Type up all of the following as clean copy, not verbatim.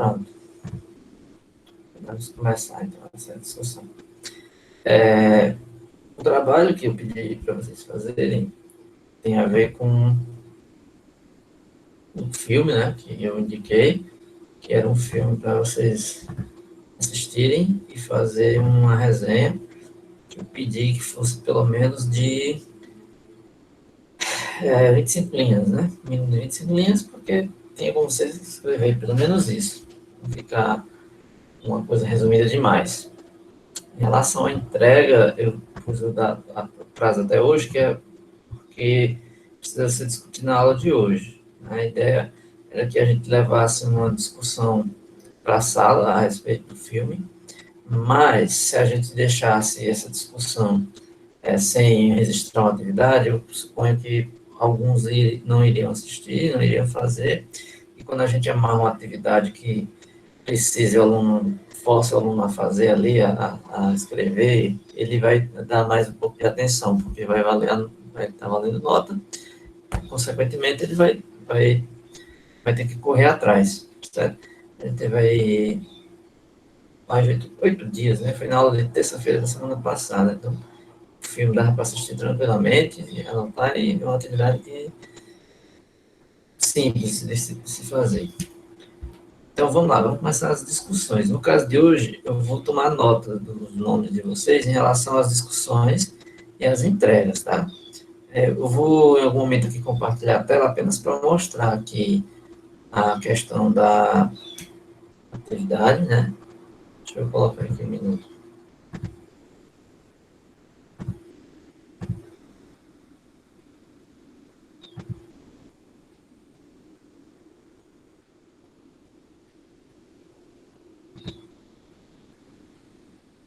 Pronto. Vamos começar, então, essa discussão. O trabalho que eu pedi para vocês fazerem tem a ver com um filme, né, que eu indiquei, que era um filme para vocês assistirem e fazer uma resenha, que eu pedi que fosse pelo menos de 25 linhas, né? Mínimo de 25 linhas, porque tem como vocês escrever pelo menos isso. Não ficar uma coisa resumida demais. Em relação à entrega, eu pus o prazo até hoje, que é porque precisa ser discutido na aula de hoje. A ideia era que a gente levasse uma discussão para a sala a respeito do filme, mas se a gente deixasse essa discussão sem registrar uma atividade, eu suponho que alguns não iriam assistir, não iriam fazer, e quando a gente amarra uma atividade que precise o aluno, force o aluno a fazer ali, a escrever, ele vai dar mais um pouco de atenção, porque vai estar valendo nota, consequentemente ele vai ter que correr atrás, certo? A gente vai mais de 8 dias, né? Foi na aula de terça-feira da semana passada, então o filme dava para assistir tranquilamente, anotar, e é uma atividade simples de se fazer. Então vamos lá, vamos começar as discussões. No caso de hoje, eu vou tomar nota dos nomes de vocês em relação às discussões e às entregas, tá? Eu vou, em algum momento, aqui compartilhar a tela apenas para mostrar aqui a questão da atividade, né? Deixa eu colocar aqui um minuto.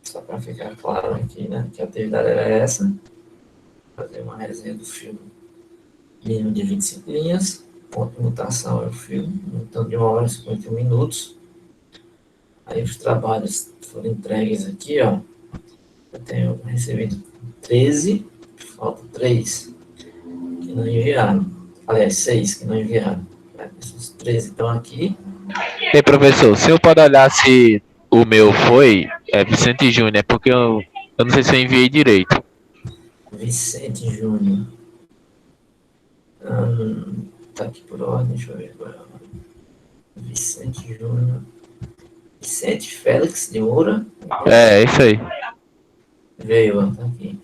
Só para ficar claro aqui, né? Que a atividade era essa. Fazer uma resenha do filme mínimo de 25 linhas. Ponto de mutação é o filme, então de 1 hora e 51 minutos. Aí os trabalhos foram entregues aqui, ó. Eu tenho recebido 13, falta 3 que não enviaram. Aliás, 6 que não enviaram. Esses 13 estão aqui. Ei, professor, o senhor pode olhar se o meu foi Vicente Júnior, porque eu não sei se eu enviei direito. Vicente Júnior. Tá aqui por ordem, deixa eu ver agora. Vicente Júnior. Vicente Félix de Moura. É isso aí. Veio, ó, tá aqui.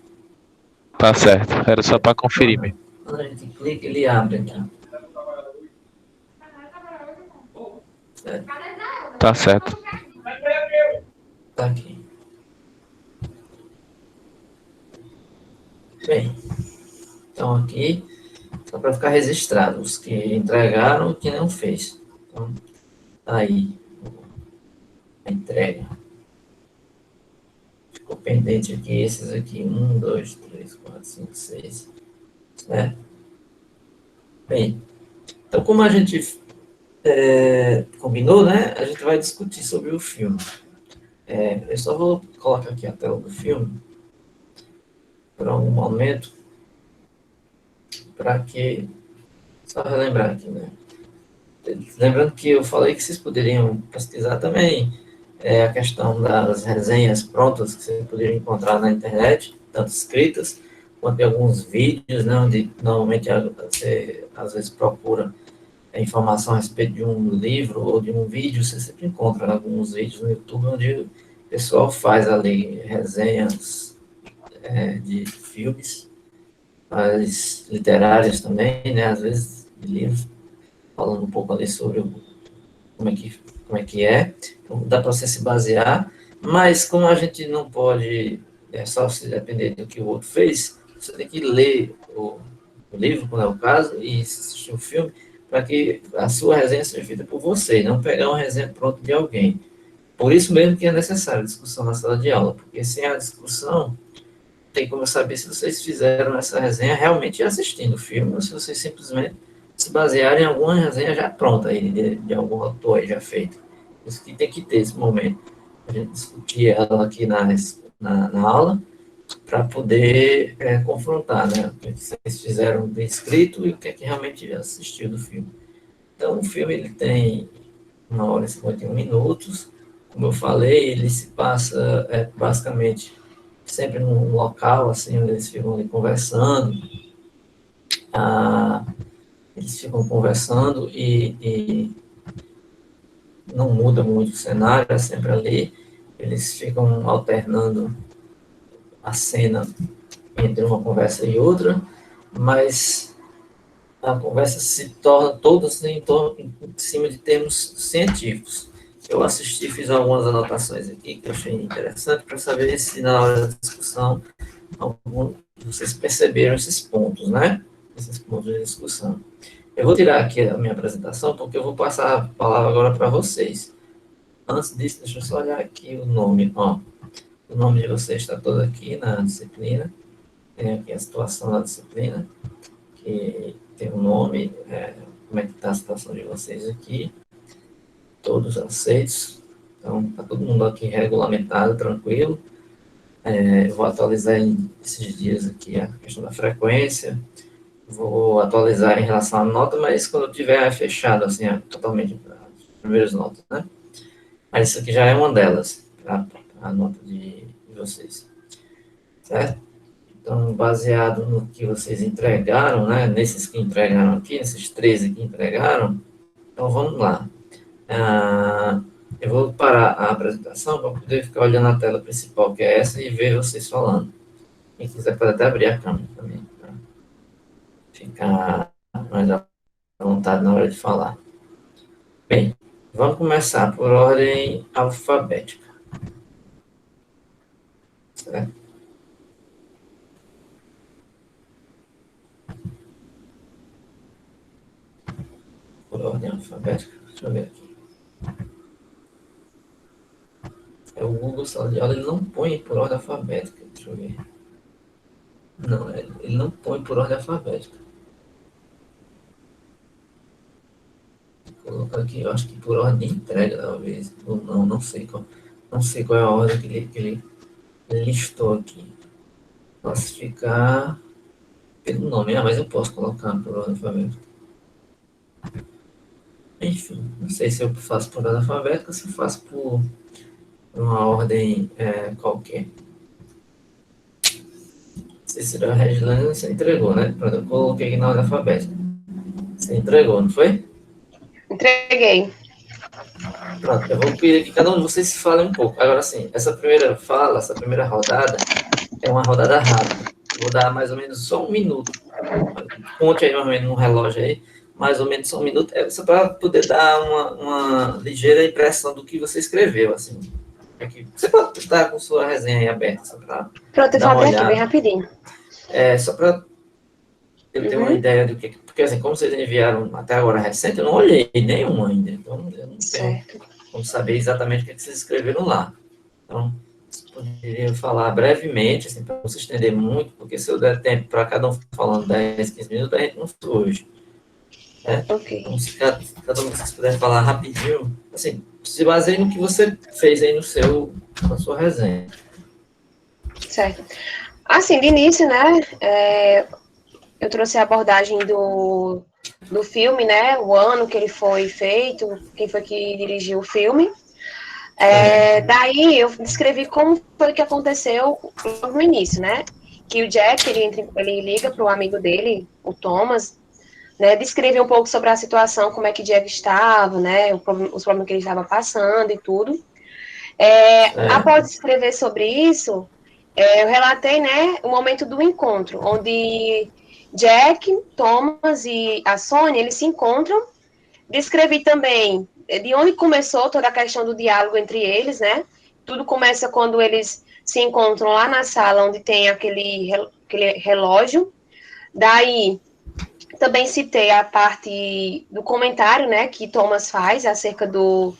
Tá certo. Era só para conferir mesmo. Quando a gente clica, ele abre aqui. Certo? Tá certo. Tá aqui. Bem, então aqui, só para ficar registrado, os que entregaram e que não fez. Então, tá aí a entrega. Ficou pendente aqui, esses aqui, 1, 2, 3, 4, 5, 6. Certo? Bem, então como a gente combinou, né? A gente vai discutir sobre o filme. Eu só vou colocar aqui a tela do filme por um momento, para que, só relembrar aqui, né? Lembrando que eu falei que vocês poderiam pesquisar também a questão das resenhas prontas que vocês poderiam encontrar na internet, tanto escritas, quanto em alguns vídeos, né, onde normalmente você às vezes procura informação a respeito de um livro ou de um vídeo, você sempre encontra alguns vídeos no YouTube onde o pessoal faz ali resenhas de filmes, as literárias também, né, às vezes de livros, falando um pouco ali sobre como é que é. Então, dá para você se basear, mas como a gente não pode só se depender do que o outro fez, você tem que ler o livro, quando é o caso, e assistir o filme, para que a sua resenha seja feita por você, não pegar uma resenha pronta de alguém. Por isso mesmo que é necessária a discussão na sala de aula, porque sem a discussão, tem como saber se vocês fizeram essa resenha realmente assistindo o filme, ou se vocês simplesmente se basearam em alguma resenha já pronta aí, de algum autor aí já feito. Isso que tem que ter esse momento. A gente discutir ela aqui na aula, para poder confrontar, né? O que vocês fizeram bem escrito e o que é que realmente assistiu do filme. Então, o filme ele tem hora e 51 minutos. Como eu falei, ele se passa basicamente sempre num local, assim, onde eles ficam ali conversando. Ah, eles ficam conversando e não muda muito o cenário, é sempre ali. Eles ficam alternando a cena entre uma conversa e outra, mas a conversa se torna toda assim, em cima de termos científicos. Eu assisti, fiz algumas anotações aqui que eu achei interessante para saber se na hora da discussão vocês perceberam esses pontos, né? Esses pontos de discussão. Eu vou tirar aqui a minha apresentação porque eu vou passar a palavra agora para vocês. Antes disso, deixa eu só olhar aqui o nome. Ó, o nome de vocês está todo aqui na disciplina. Tem aqui a situação da disciplina, que tem um nome, como é que está a situação de vocês aqui. Todos aceitos. Então, está todo mundo aqui regulamentado, tranquilo. Eu vou atualizar esses dias aqui a questão da frequência. Vou atualizar em relação à nota, mas quando eu tiver fechado, assim, totalmente as primeiras notas, né? Mas isso aqui já é uma delas, a nota de vocês, certo? Então, baseado no que vocês entregaram, né? Nesses que entregaram aqui, nesses 13 que entregaram, então vamos lá. Eu vou parar a apresentação para poder ficar olhando a tela principal, que é essa, e ver vocês falando. Quem quiser pode até abrir a câmera também, para ficar mais à vontade na hora de falar. Bem, vamos começar por ordem alfabética, certo? Por ordem alfabética, deixa eu ver aqui. O Google Sala de Aula, ele não põe por ordem alfabética, deixa eu ver. Não, ele não põe por ordem alfabética. Vou colocar aqui, eu acho que por ordem de entrega, talvez. Ou não, não sei qual é a ordem que ele listou aqui. Classificar pelo nome, mas eu posso colocar por ordem alfabética. Enfim, não sei se eu faço por ordem alfabética ou se eu faço por uma ordem qualquer. Cícero Regilane, você entregou, né? Pronto, eu coloquei aqui na ordem alfabética. Você entregou, não foi? Entreguei. Pronto, eu vou pedir que cada um de vocês se fale um pouco. Agora, sim, essa primeira fala, essa primeira rodada, é uma rodada rápida. Vou dar mais ou menos só 1 minuto. Conte aí mais ou menos no relógio aí, mais ou menos só 1 minuto, só para poder dar uma ligeira impressão do que você escreveu, assim. Aqui. Você pode estar com sua resenha aí aberta, só para Pronto, eu dar uma falei aqui, olhada. bem rapidinho. Só para eu ter uma ideia do que... Porque, assim, como vocês enviaram até agora recente, eu não olhei nenhum ainda, então eu não tenho como saber exatamente o que vocês escreveram lá. Então, poderia falar brevemente, assim, para não se estender muito, porque se eu der tempo para cada um falando 10, 15 minutos, a gente não fica hoje. Ok. Então, se cada um de vocês puder falar rapidinho, assim, se baseie no que você fez aí na sua resenha. Certo. Assim, de início, né, eu trouxe a abordagem do filme, né, o ano que ele foi feito, quem foi que dirigiu o filme. Daí eu descrevi como foi que aconteceu logo no início, né? Que o Jack, ele liga para o amigo dele, o Thomas, né? Descreve um pouco sobre a situação, como é que Jack estava, né? Os problemas que ele estava passando e tudo. Após escrever sobre isso, eu relatei, né, o momento do encontro, onde Jack, Thomas e a Sônia, eles se encontram. Descrevi também de onde começou toda a questão do diálogo entre eles, né? Tudo começa quando eles se encontram lá na sala onde tem aquele relógio. Daí, também citei a parte do comentário, né, que Thomas faz acerca do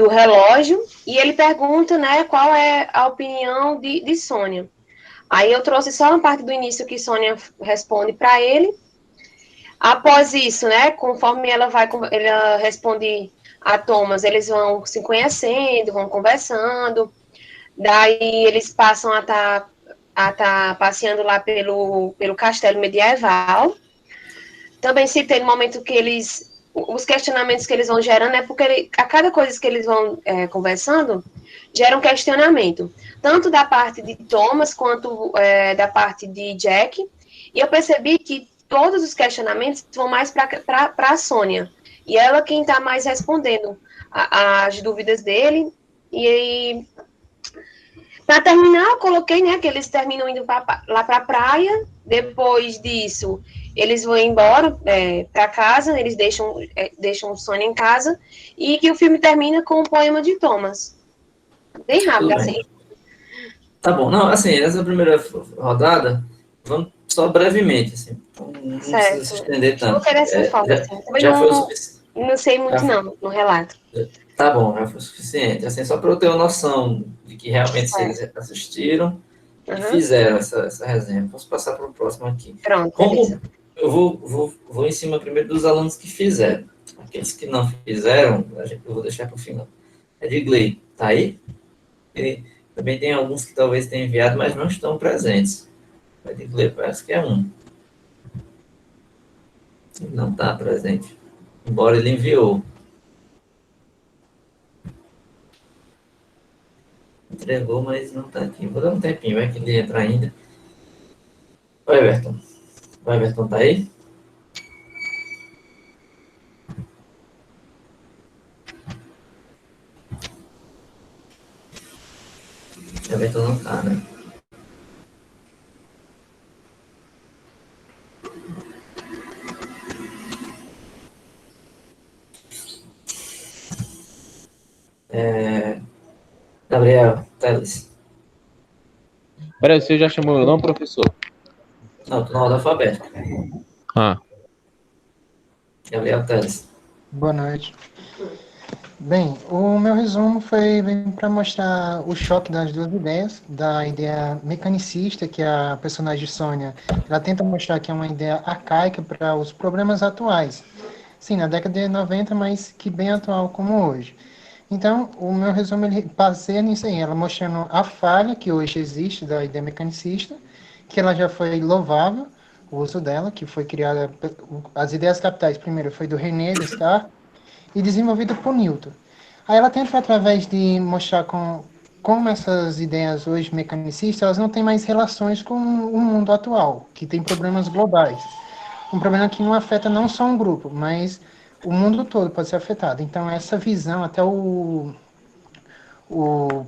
relógio, e ele pergunta, né, qual é a opinião de Sônia. Aí eu trouxe só uma parte do início que Sônia responde para ele. Após isso, né, conforme ela responde a Thomas, eles vão se conhecendo, vão conversando, daí eles passam a tá passeando lá pelo castelo medieval. Também citei no momento que eles os questionamentos que eles vão gerando é porque a cada coisa que eles vão conversando, gera um questionamento, tanto da parte de Thomas quanto da parte de Jack, e eu percebi que todos os questionamentos vão mais para a Sônia, e ela quem está mais respondendo as dúvidas dele, e aí, para terminar, eu coloquei, né, que eles terminam indo lá para a praia, depois disso, eles vão embora para casa, eles deixam o Sônia em casa, e que o filme termina com o poema de Thomas. Bem rápido, Tudo assim. bem. Tá bom. Não, assim, essa primeira rodada, vamos só brevemente, assim. Não precisa se Certo. estender Vou tanto. querer essa foto, assim. Também Já foi o suficiente. não sei muito, não, no relato. Tá bom, já foi o suficiente. Assim, só para eu ter uma noção de que realmente se eles Certo. assistiram e Uhum. fizeram essa resenha. Vamos passar para o próximo aqui. Pronto, Como beleza. eu vou em cima primeiro dos alunos que fizeram. Aqueles que não fizeram, eu vou deixar para o final. Edgley, tá aí? E também tem alguns que talvez tenham enviado, mas não estão presentes. Edgley parece que é um. Ele não está presente. Embora ele enviou. Entregou, mas não está aqui. Vou dar um tempinho, vai que ele entra ainda. Oi, Everton. O Everton tá aí? O Everton não tá, né? Gabriel Teles. Peraí, você já chamou meu nome, professor? Não, tô na ordem alfabética. Ah, Gabriel Teles. Boa noite. Bem, o meu resumo foi para mostrar o choque das duas ideias, da ideia mecanicista, que a personagem Sônia, ela tenta mostrar que é uma ideia arcaica para os problemas atuais. Sim, na década de 90, mas que bem atual como hoje. Então, o meu resumo ele baseia nisso aí, ela mostrando a falha que hoje existe da ideia mecanicista, que ela já foi louvável, o uso dela, que foi criada, as ideias capitais, primeiro, foi do René Descartes, e desenvolvida por Newton. Aí ela tenta, através de mostrar como essas ideias hoje mecanicistas, elas não têm mais relações com o mundo atual, que tem problemas globais. Um problema que não afeta não só um grupo, mas o mundo todo pode ser afetado. Então, essa visão, até o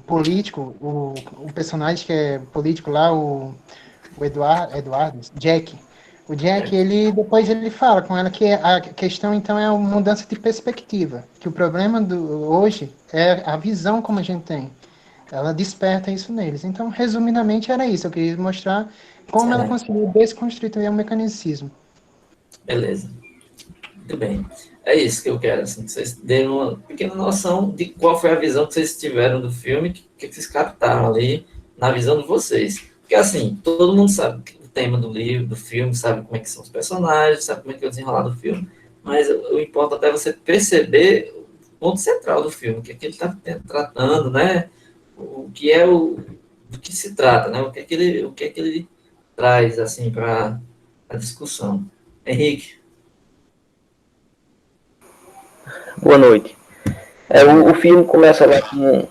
político, o personagem que é político lá, o Eduardo, Jack. O Jack, ele depois ele fala com ela que a questão então é a mudança de perspectiva, que o problema do hoje é a visão como a gente tem. Ela desperta isso neles. Então, resumidamente era isso. Eu queria mostrar como ela Excelente. conseguiu desconstituir o mecanicismo. Beleza. Muito bem. É isso que eu quero, assim, que vocês deem uma pequena noção de qual foi a visão que vocês tiveram do filme, o que vocês captaram ali na visão de vocês. Porque, assim, todo mundo sabe o tema do livro, do filme, sabe como é que são os personagens, sabe como é que é o desenrolar do filme, mas o importante é você perceber o ponto central do filme, o que é que ele está tratando, né? O que é do que se trata, né? O que é que ele traz, assim, para a discussão. Henrique. Boa noite. O filme começa lá com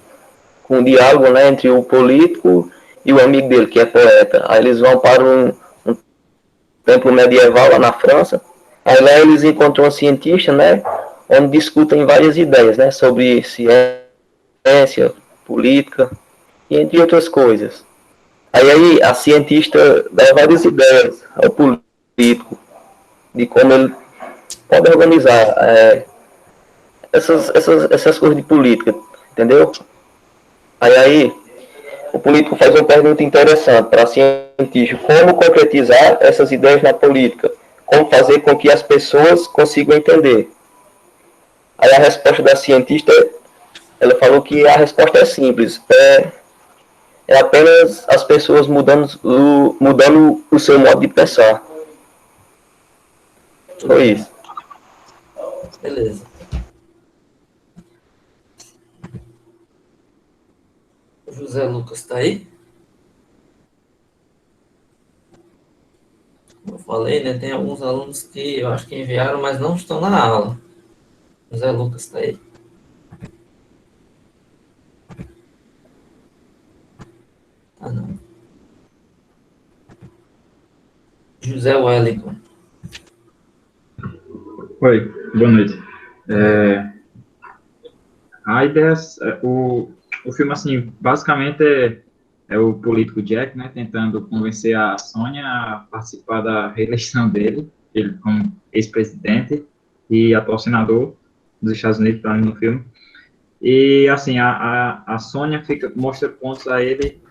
um diálogo, né, entre o político e o amigo dele, que é poeta. Aí eles vão para um templo medieval lá na França. Aí lá eles encontram um cientista, né, onde discutem várias ideias, né, sobre ciência, política e entre outras coisas. Aí a cientista dá várias ideias ao político de como ele pode organizar essas coisas de política, entendeu? Aí o político faz uma pergunta interessante para a cientista: como concretizar essas ideias na política? Como fazer com que as pessoas consigam entender? Aí a resposta da cientista, ela falou que a resposta é simples, é apenas as pessoas mudando o seu modo de pensar. Foi isso. Beleza. O José Lucas está aí? Como eu falei, né, tem alguns alunos que eu acho que enviaram, mas não estão na aula. José Lucas, tá aí? Ah, não. José Wellington. Oi, boa noite. A ideia, o filme, assim, basicamente é o político Jack, né, tentando convencer a Sônia a participar da reeleição dele, ele como ex-presidente e atual senador dos Estados Unidos, tá no filme. E, assim, a Sônia mostra pontos a ele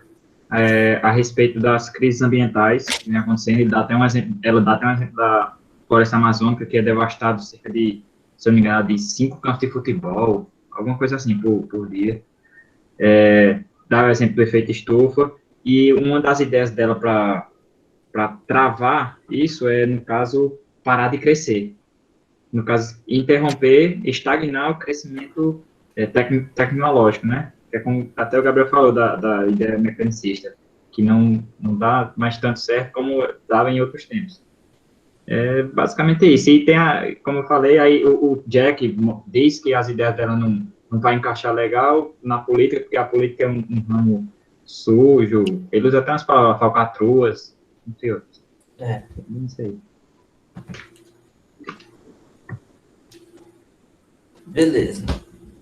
a respeito das crises ambientais que vem acontecendo. Ela dá até um exemplo da floresta amazônica, que é devastado cerca de, se eu não me engano, de 5 campos de futebol, alguma coisa assim por dia. Dá o exemplo do efeito estufa, e uma das ideias dela para travar isso é, no caso, parar de crescer. No caso, interromper, estagnar o crescimento tecnológico, né? É como até o Gabriel falou da ideia mecanicista, que não dá mais tanto certo como dava em outros tempos. É basicamente isso. E tem, como eu falei, aí o Jack diz que as ideias dela não vai encaixar legal na política, porque a política é um ramo sujo. Ele usa até umas palavras, falcatruas, entre outros. Não sei. Beleza.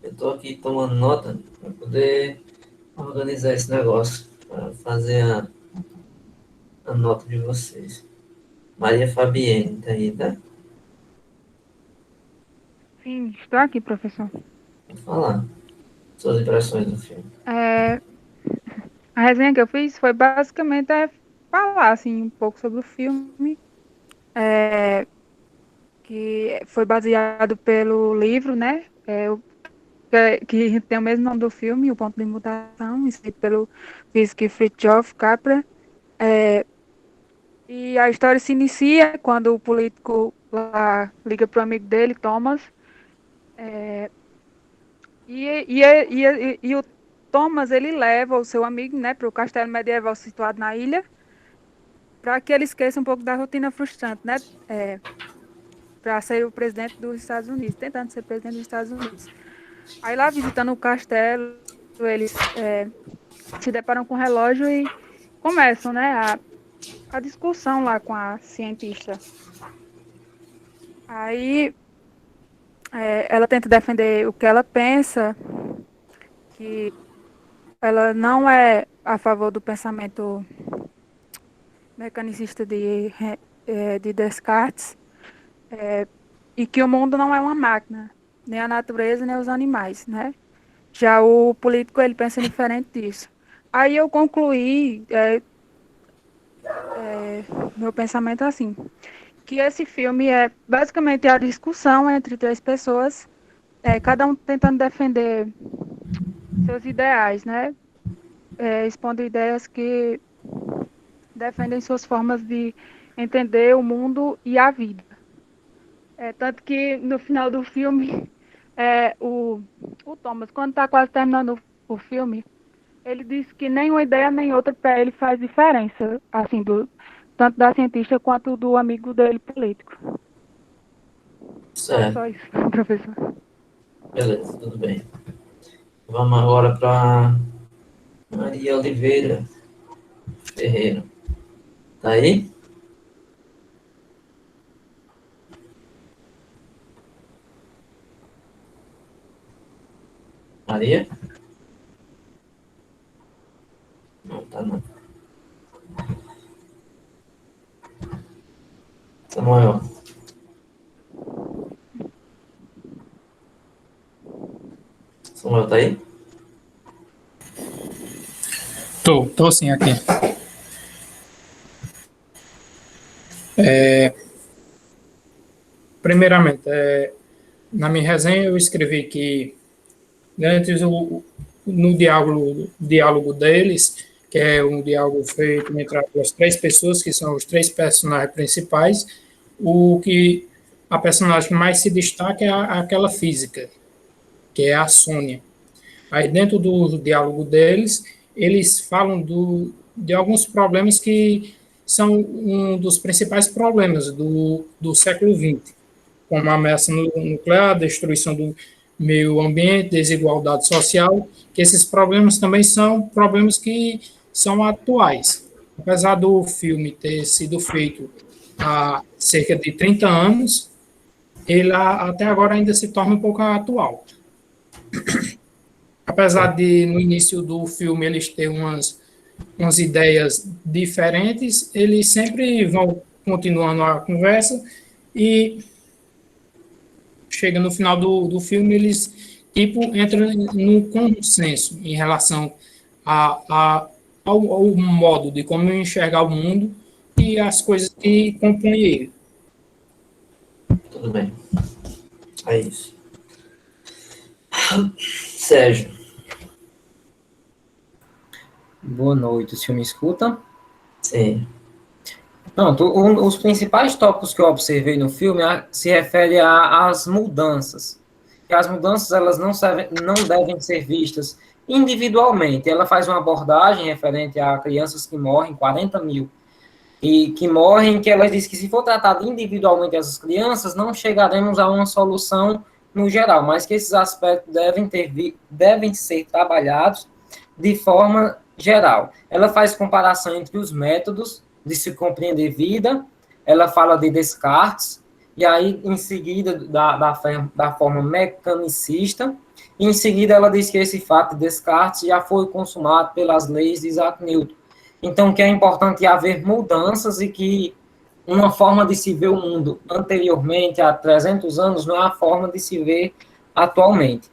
Eu tô aqui tomando nota para poder organizar esse negócio, para fazer a nota de vocês. Maria Fabienne, tá aí, tá? Sim, estou aqui, professor. Vou falar suas impressões do filme. A resenha que eu fiz foi basicamente falar assim, um pouco sobre o filme, que foi baseado pelo livro, né? Que tem o mesmo nome do filme, O Ponto de Mutação, escrito pelo físico Fritjof Capra. E a história se inicia quando o político lá liga para o amigo dele, Thomas, e o Thomas, ele leva o seu amigo, né, para o castelo medieval situado na ilha, para que ele esqueça um pouco da rotina frustrante, né, para ser o presidente dos Estados Unidos, tentando ser presidente dos Estados Unidos. Aí lá, visitando o castelo, eles se deparam com o relógio e começam, né, a discussão lá com a cientista. Aí ela tenta defender o que ela pensa, que ela não é a favor do pensamento mecanicista de Descartes, e que o mundo não é uma máquina, nem a natureza, nem os animais, né? Já o político, ele pensa diferente disso. Aí eu concluí meu pensamento assim, que esse filme é basicamente a discussão entre três pessoas, cada um tentando defender seus ideais, né? Expondo ideias que defendem suas formas de entender o mundo e a vida. Tanto que no final do filme, o Thomas, quando está quase terminando o filme, ele disse que nenhuma ideia nem outra para ele faz diferença, assim, tanto da cientista quanto do amigo dele político. É Certo. só isso, professor. Beleza, tudo bem. Vamos agora para Maria Oliveira Ferreira. Tá aí? Maria? Não, tá não. Samuel. Samuel, tá aí? Tô sim aqui. Primeiramente, na minha resenha eu escrevi que antes no diálogo deles, que é um diálogo feito entre as três pessoas, que são os três personagens principais, o que a personagem que mais se destaca é aquela física, que é a Sônia. Aí dentro do diálogo deles, eles falam de alguns problemas que são um dos principais problemas do século XX, como a ameaça nuclear, destruição do meio ambiente, desigualdade social, que esses problemas também são problemas que são atuais. Apesar do filme ter sido feito há cerca de 30 anos, ele até agora ainda se torna um pouco atual. Apesar de, no início do filme, eles terem umas ideias diferentes, eles sempre vão continuando a conversa e chega no final do filme, eles tipo entram no consenso em relação ao modo de como enxergar o mundo e as coisas que compõem ele. Tudo bem. É isso. Sérgio. Boa noite, o senhor me escuta? Sim. Pronto, os principais tópicos que eu observei no filme se refere às mudanças. Que as mudanças elas não devem ser vistas individualmente. Ela faz uma abordagem referente a crianças que morrem, 40 mil, e que morrem, que ela diz que se for tratado individualmente essas crianças, não chegaremos a uma solução no geral, mas que esses aspectos devem ser trabalhados de forma geral. Ela faz comparação entre os métodos de se compreender vida, ela fala de Descartes, e aí, em seguida, da forma mecanicista, e em seguida ela diz que esse fato de Descartes já foi consumado pelas leis de Isaac Newton. Então, que é importante haver mudanças e que uma forma de se ver o mundo anteriormente, há 300 anos, não é a forma de se ver atualmente.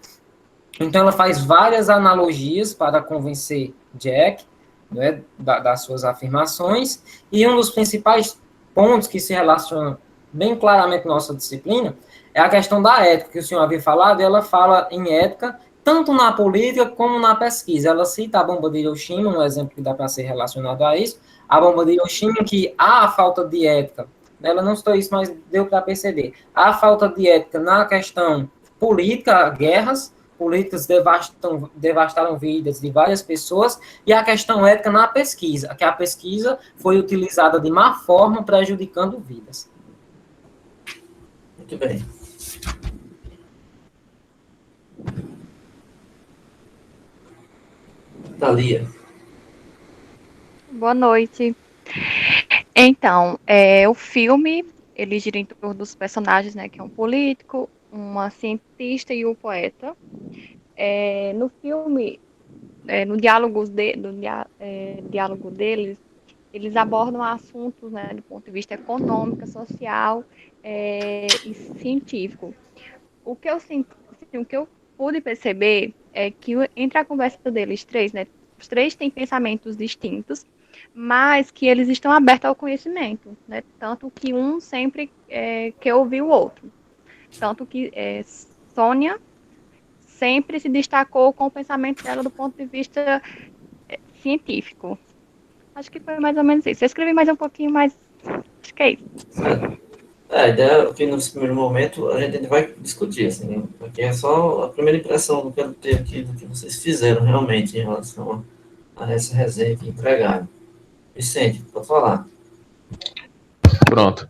Então, ela faz várias analogias para convencer Jack, né, das suas afirmações, e um dos principais pontos que se relaciona bem claramente com nossa disciplina é a questão da ética, que o senhor havia falado, e ela fala em ética tanto na política como na pesquisa. Ela cita a bomba de Hiroshima, um exemplo que dá para ser relacionado a isso, a bomba de Hiroshima, que há a falta de ética, ela não citou isso, mas deu para perceber, há a falta de ética na questão política, guerras políticas devastaram vidas de várias pessoas, e a questão ética na pesquisa, que a pesquisa foi utilizada de má forma, prejudicando vidas. Muito bem. Thalia. Boa noite. Então, o filme, ele gira em torno dos personagens, né, que é um político, uma cientista e um poeta. No filme, no diálogo deles, eles abordam assuntos, né, do ponto de vista econômico, social e científico. O que eu pude perceber é que entre a conversa deles três, né, os três têm pensamentos distintos, mas que eles estão abertos ao conhecimento, né, tanto que um sempre quer ouvir o outro. Tanto que Sônia sempre se destacou com o pensamento dela do ponto de vista científico. Acho que foi mais ou menos isso. Eu escrevi mais um pouquinho, mas acho que é isso. A ideia é que nesse primeiro momento a gente vai discutir, assim, porque é só a primeira impressão que eu quero ter aqui do que vocês fizeram realmente em relação a essa resenha que entregaram. Vicente, pode falar. Pronto.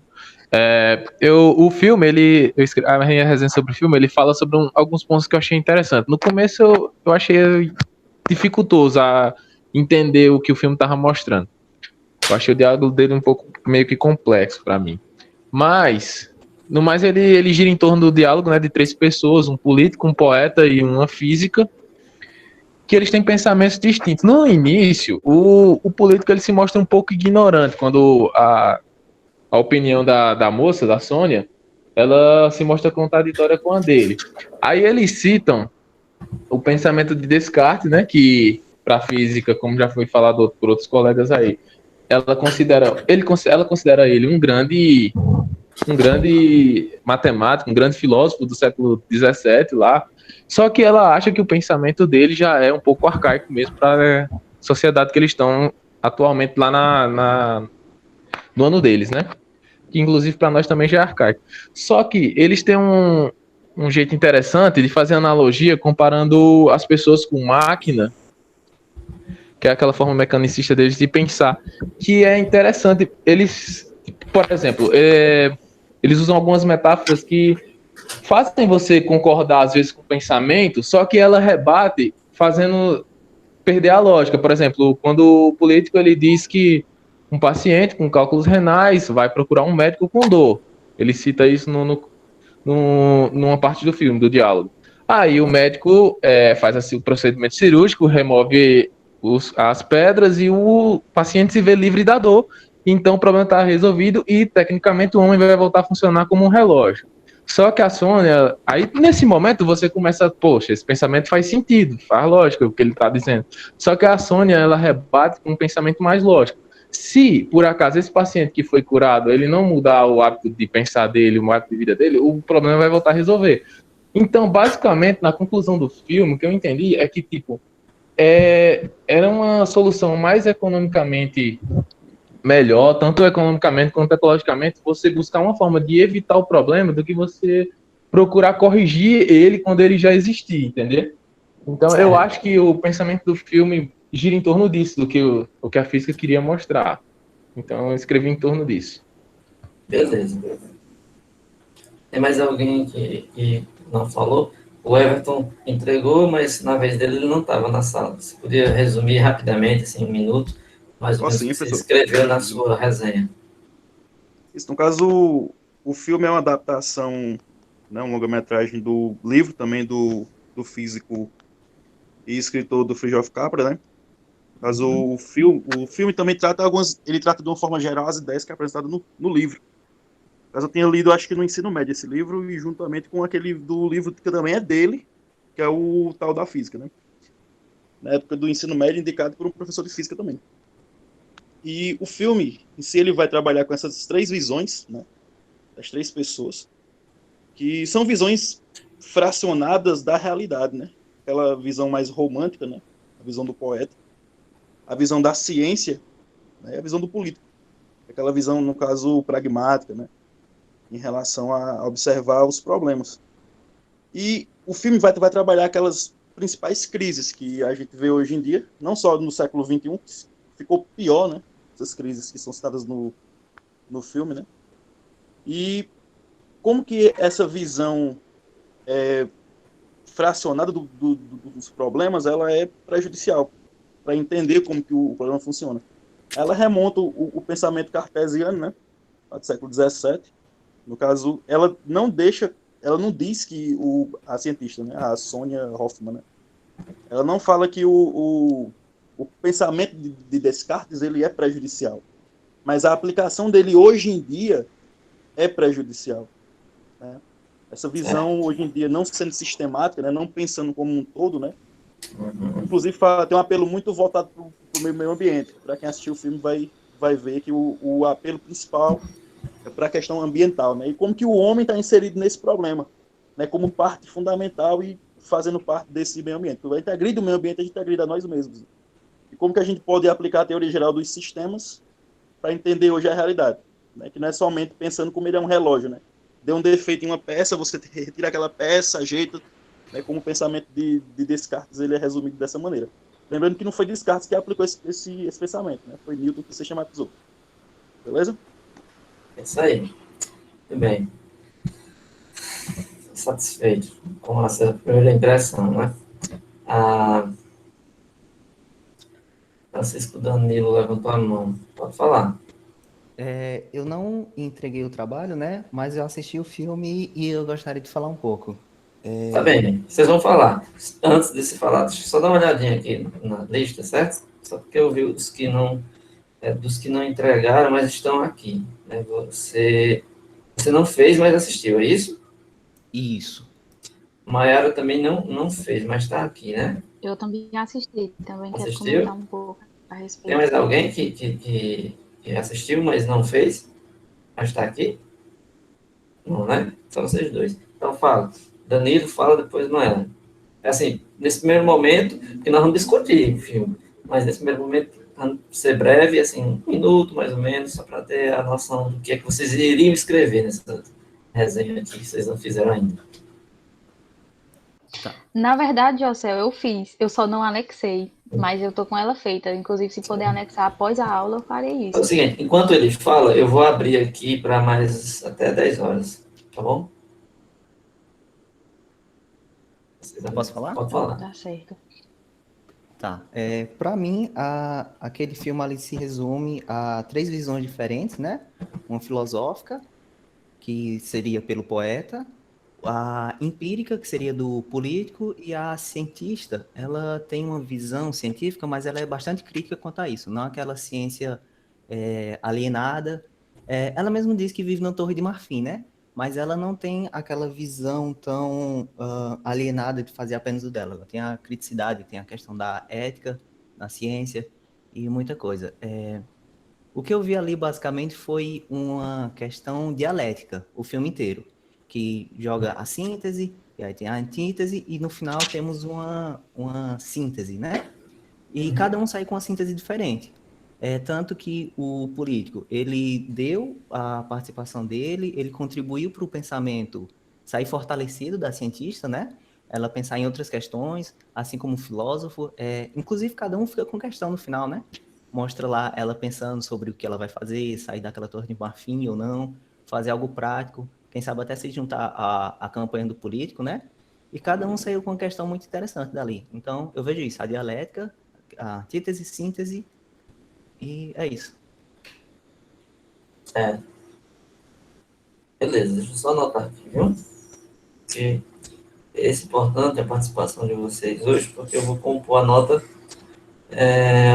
O filme, a minha resenha sobre o filme, ele fala sobre alguns pontos que eu achei interessante. No começo eu achei dificultoso a entender o que o filme estava mostrando. Eu achei o diálogo dele um pouco meio que complexo para mim. Mas, no mais, ele gira em torno do diálogo, né, de três pessoas, um político, um poeta e uma física, que eles têm pensamentos distintos. No início, o político ele se mostra um pouco ignorante quando a opinião da moça, da Sônia, ela se mostra contraditória com a dele. Aí eles citam o pensamento de Descartes, né, que para a física, como já foi falado por outros colegas aí, ela considera ele um grande matemático, um grande filósofo do século XVII lá, só que ela acha que o pensamento dele já é um pouco arcaico mesmo para a sociedade que eles estão atualmente lá no ano deles, né? Que inclusive para nós também já é arcaico. Só que eles têm um jeito interessante de fazer analogia comparando as pessoas com máquina, que é aquela forma mecanicista deles de pensar, que é interessante. Eles, por exemplo, eles usam algumas metáforas que fazem você concordar, às vezes, com o pensamento, só que ela rebate fazendo perder a lógica. Por exemplo, quando o político ele diz que um paciente com cálculos renais vai procurar um médico com dor. Ele cita isso numa parte do filme, do diálogo. Aí o médico faz assim, o procedimento cirúrgico, remove as pedras e o paciente se vê livre da dor. Então o problema está resolvido e, tecnicamente, o homem vai voltar a funcionar como um relógio. Só que a Sônia, aí nesse momento você começa, poxa, esse pensamento faz sentido, faz lógica o que ele está dizendo. Só que a Sônia, ela rebate com um pensamento mais lógico. Se, por acaso, esse paciente que foi curado, ele não mudar o hábito de pensar dele, o hábito de vida dele, o problema vai voltar a resolver. Então, basicamente, na conclusão do filme, o que eu entendi é que, tipo, era uma solução mais economicamente melhor, tanto economicamente quanto ecologicamente, você buscar uma forma de evitar o problema do que você procurar corrigir ele quando ele já existir, entendeu? Então, eu acho que o pensamento do filme gira em torno disso, do que o que a física queria mostrar. Então, eu escrevi em torno disso. Beleza. Tem mais alguém que não falou? O Everton entregou, mas na vez dele ele não estava na sala. Você podia resumir rapidamente, assim, um minuto, mais ou menos, o que você escreveu na sua resenha. Isso, no caso, o filme é uma adaptação, né, uma longa-metragem do livro também do físico e escritor do Fritjof Capra, né? No caso, o filme também trata ele trata de uma forma geral as ideias que é apresentado no livro. No caso, eu tinha lido, acho que no ensino médio, esse livro, e juntamente com aquele do livro que também é dele, que é o tal da física, né? Na época do ensino médio, indicado por um professor de física também. E o filme, em si, ele vai trabalhar com essas três visões, né, das três pessoas, que são visões fracionadas da realidade, né? Aquela visão mais romântica, né? A visão do poeta, a visão da ciência, né? A visão do político. Aquela visão, no caso, pragmática, né? Em relação a observar os problemas. E o filme vai trabalhar aquelas principais crises que a gente vê hoje em dia, não só no século XXI, que ficou pior, né? Essas crises que são citadas no filme, né? E como que essa visão fracionada dos problemas, ela é prejudicial para entender como que o problema funciona. Ela remonta o pensamento cartesiano, né? Do século XVII. No caso, ela não diz que a cientista, né? A Sônia Hoffmann, né? Ela não fala que o pensamento de Descartes ele é prejudicial, mas a aplicação dele hoje em dia é prejudicial, né? Essa visão hoje em dia não sendo sistemática, né? Não pensando como um todo, né? Inclusive tem um apelo muito voltado para o meio ambiente. Para quem assistiu o filme vai ver que o apelo principal é para a questão ambiental, né? E como que o homem está inserido nesse problema, né? Como parte fundamental e fazendo parte desse meio ambiente. A gente agride o meio ambiente, a gente agride a nós mesmos. E como que a gente pode aplicar a teoria geral dos sistemas para entender hoje a realidade, né? Que não é somente pensando como ele é um relógio, né? Deu um defeito em uma peça, você retira aquela peça, ajeita, né? Como o pensamento de Descartes ele é resumido dessa maneira. Lembrando que não foi Descartes que aplicou esse pensamento, né? Foi Newton que sistematizou. Beleza? É isso aí. Muito bem. Satisfeito com essa primeira impressão, né? Francisco Danilo levantou a mão. Pode falar. Eu não entreguei o trabalho, né? Mas eu assisti o filme e eu gostaria de falar um pouco. Tá bem, vocês vão falar. Antes de se falar, deixa eu só dar uma olhadinha aqui na lista, certo? Só porque eu vi os que não, dos que não entregaram, mas estão aqui. Né? Você não fez, mas assistiu, é isso? Isso. Maiara também não fez, mas está aqui, né? Eu também assisti, também quero Assistiu? comentar um pouco a respeito. Tem mais alguém que assistiu, mas não fez? Mas está aqui? Não, né? Só vocês dois. Então fala. Danilo fala, depois Noela. É assim, nesse primeiro momento, que nós vamos discutir o filme, mas nesse primeiro momento, vamos ser breve, assim, 1 minuto mais ou menos, só para ter a noção do que é que vocês iriam escrever nessa resenha aqui, que vocês não fizeram ainda. Na verdade, José, eu fiz, eu só não anexei. Mas eu tô com ela feita. Inclusive, se puder anexar após a aula, eu farei É o isso. seguinte, enquanto ele fala, eu vou abrir aqui para mais até 10 horas, tá bom? Posso falar? Pode Pronto, falar. tá certo. Tá. Para mim, aquele filme ali se resume a 3 visões diferentes, né? Uma filosófica, que seria pelo poeta, a empírica, que seria do político, e a cientista, ela tem uma visão científica, mas ela é bastante crítica quanto a isso, não aquela ciência alienada. Ela mesma diz que vive na Torre de Marfim, né? Mas ela não tem aquela visão tão alienada de fazer apenas o dela. Ela tem a criticidade, tem a questão da ética na ciência e muita coisa. O que eu vi ali basicamente foi uma questão dialética, o filme inteiro, que joga a síntese, e aí tem a antítese, e no final temos uma síntese, né? E cada um sai com uma síntese diferente. Tanto que o político, ele deu a participação dele, ele contribuiu para o pensamento sair fortalecido da cientista, né? Ela pensar em outras questões, assim como o filósofo. Inclusive, cada um fica com questão no final, né? Mostra lá ela pensando sobre o que ela vai fazer, sair daquela torre de marfim ou não, fazer algo prático, quem sabe até se juntar à campanha do político, né? E cada um saiu com uma questão muito interessante dali. Então, eu vejo isso, a dialética, a antítese, síntese, e é isso. Beleza, deixa eu só anotar aqui, viu? Que é importante a participação de vocês hoje, porque eu vou compor a nota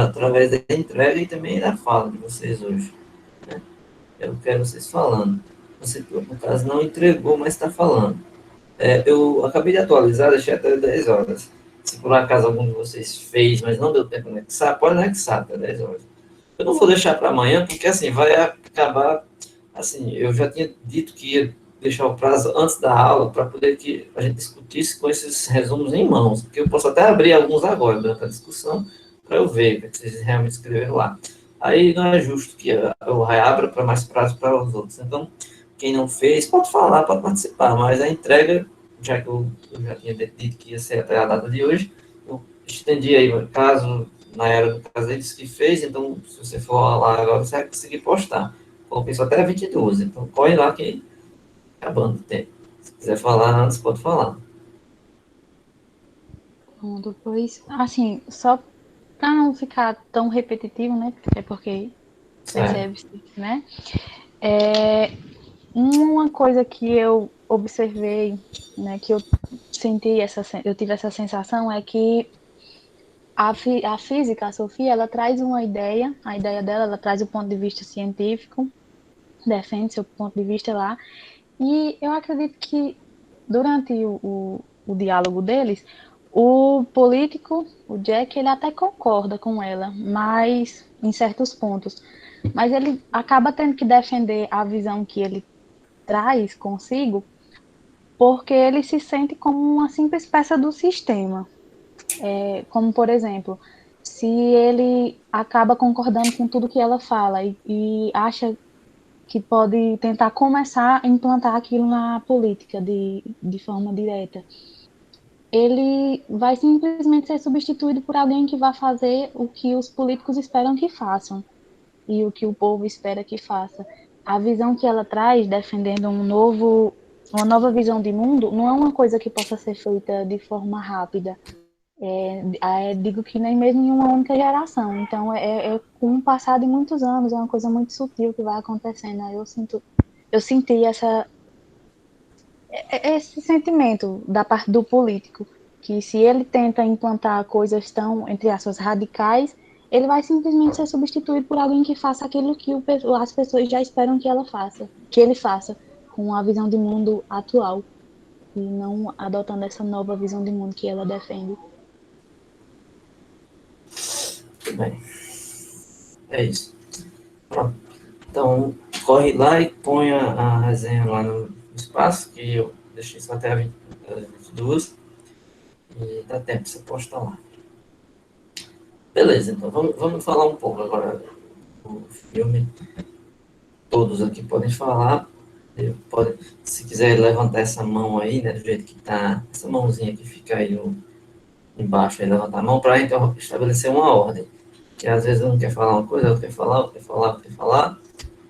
através da entrega e também da fala de vocês hoje, né? Eu quero vocês falando. Você, no caso, não entregou, mas está falando. Eu acabei de atualizar, deixei até 10 horas. Se por acaso algum de vocês fez, mas não deu tempo de anexar, pode anexar até 10 horas. Eu não vou deixar para amanhã, porque assim, vai acabar, assim, eu já tinha dito que ia deixar o prazo antes da aula para poder que a gente discutisse com esses resumos em mãos, porque eu posso até abrir alguns agora durante a discussão para eu ver o que vocês realmente escreveram lá. Aí não é justo que eu reabra para mais prazo para os outros. Então, quem não fez, pode falar, pode participar, mas a entrega, já que eu já tinha dito que ia ser até a data de hoje, eu estendi aí, caso na era do caso ele disse que fez, então se você for lá agora, você vai conseguir postar. Coloquei só até 22, então corre lá que acabando o tempo. Se quiser falar antes, pode falar. Bom, depois, assim, só para não ficar tão repetitivo, né? É porque percebe-se, né? Uma coisa que eu observei, né, que eu tive essa sensação é que a física, a Sofia, ela traz uma ideia, a ideia dela, ela traz o ponto de vista científico, defende seu ponto de vista lá, e eu acredito que durante o diálogo deles, o político, o Jack, ele até concorda com ela, mas em certos pontos, mas ele acaba tendo que defender a visão que ele traz consigo, porque ele se sente como uma simples peça do sistema. Como, por exemplo, se ele acaba concordando com tudo que ela fala e acha que pode tentar começar a implantar aquilo na política de forma direta, ele vai simplesmente ser substituído por alguém que vai fazer o que os políticos esperam que façam e o que o povo espera que faça. A visão que ela traz, defendendo uma nova visão de mundo, não é uma coisa que possa ser feita de forma rápida. Digo que nem mesmo em uma única geração. Então, com o passar de muitos anos, é uma coisa muito sutil que vai acontecendo. Aí eu senti esse sentimento da parte do político, que se ele tenta implantar coisas tão, entre aspas, radicais, ele vai simplesmente ser substituído por alguém que faça aquilo que as pessoas já esperam que ele faça, com a visão de mundo atual, e não adotando essa nova visão de mundo que ela defende. Tudo bem. É isso. Pronto. Então, corre lá e põe a resenha lá no espaço, que eu deixei só até a 22, e dá tempo de você postar lá. Beleza, então vamos falar um pouco agora do filme. Todos aqui podem falar. Se quiser levantar essa mão aí, né, do jeito que tá, essa mãozinha que fica aí embaixo, aí levantar a mão para então estabelecer uma ordem. Que às vezes um quer falar uma coisa, outro quer falar, outro quer falar, outro quer falar,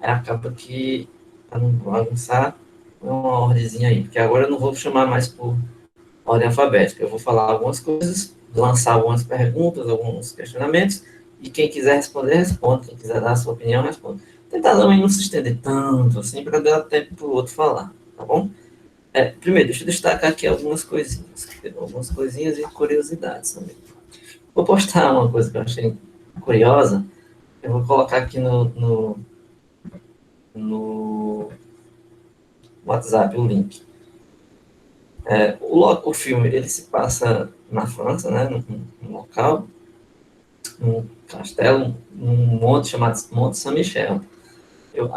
aí acaba que, para não bagunçar, uma ordemzinha aí. Porque agora eu não vou chamar mais por ordem alfabética, eu vou falar algumas coisas, lançar algumas perguntas, alguns questionamentos, e quem quiser responder, responde, quem quiser dar a sua opinião, responde. Tentar também não se estender tanto, assim, para dar tempo para o outro falar, tá bom? Primeiro, deixa eu destacar aqui algumas coisinhas e curiosidades também. Vou postar uma coisa que eu achei curiosa, eu vou colocar aqui no WhatsApp o link. O filme, ele se passa na França, né, num local, num castelo, num monte chamado Monte Saint-Michel. Eu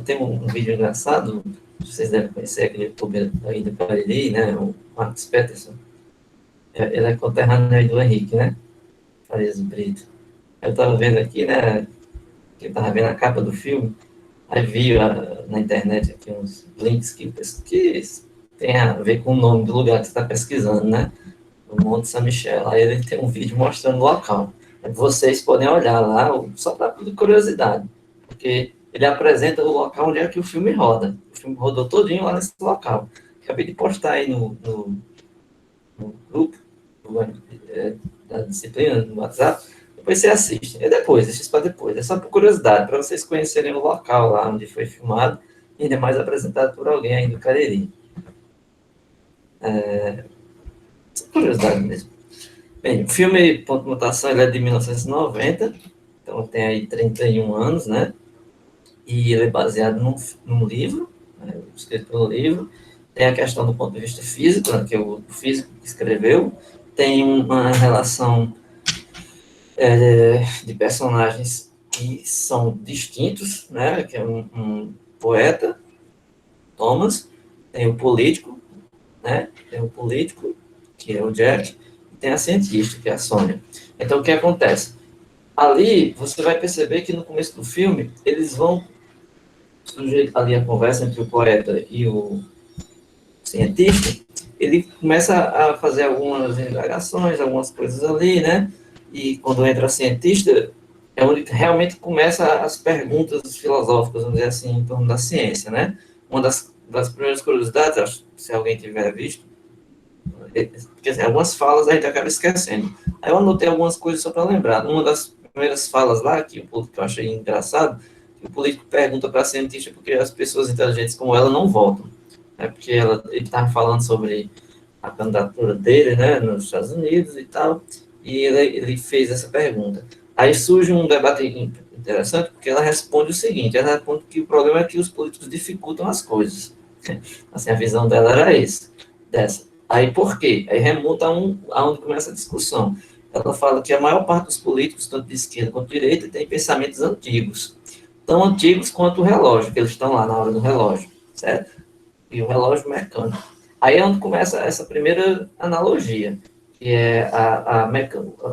tenho um vídeo engraçado, vocês devem conhecer aquele youtuber aí do Cariri, né, o Marcos Peterson. Ele é conterrâneo aí do Henrique, né, Farias Brito. Eu estava vendo aqui, né, que eu estava vendo a capa do filme, aí vi na internet aqui uns links que tem a ver com o nome do lugar que você está pesquisando, né, o Monte Saint-Michel. Aí ele tem um vídeo mostrando o local. Vocês podem olhar lá, só para curiosidade, porque ele apresenta o local onde é que o filme roda. O filme rodou todinho lá nesse local. Acabei de postar aí no grupo da disciplina, no WhatsApp. Depois você assiste. E depois, deixa isso para depois. É só por curiosidade, para vocês conhecerem o local lá onde foi filmado, e ainda mais apresentado por alguém aí do Cariri. Curiosidade mesmo. Bem, o filme, ponto de mutação, ele é de 1990, então tem aí 31 anos, né? E ele é baseado num livro, né, escrito pelo livro. Tem a questão do ponto de vista físico, né, que é o físico que escreveu. Tem uma relação de personagens que são distintos, né? Que é um poeta, Thomas, tem o político, né? Tem o político, que é o Jack, e tem a cientista, que é a Sônia. Então, o que acontece? Ali, você vai perceber que no começo do filme, eles vão surgir ali a conversa entre o poeta e o cientista, ele começa a fazer algumas indagações, algumas coisas ali, né? E quando entra a cientista, é onde realmente começa as perguntas filosóficas, vamos dizer assim, em torno da ciência, né? Uma das primeiras curiosidades, acho, se alguém tiver visto, quer dizer, algumas falas a gente acaba esquecendo. Aí eu anotei algumas coisas só para lembrar. Uma das primeiras falas lá, que eu achei engraçado, que o político pergunta para a cientista porque as pessoas inteligentes como ela não votam. Porque ele estava falando sobre a candidatura dele, né, nos Estados Unidos e tal, e ele fez essa pergunta. Aí surge um debate interessante, porque ela responde o seguinte, ela responde que o problema é que os políticos dificultam as coisas. Assim, a visão dela era dessa. Aí, por quê? Aí remonta aonde começa a discussão. Ela fala que a maior parte dos políticos, tanto de esquerda quanto de direita, tem pensamentos antigos. Tão antigos quanto o relógio, que eles estão lá na hora do relógio, certo? E o relógio mecânico. Aí é onde começa essa primeira analogia, que é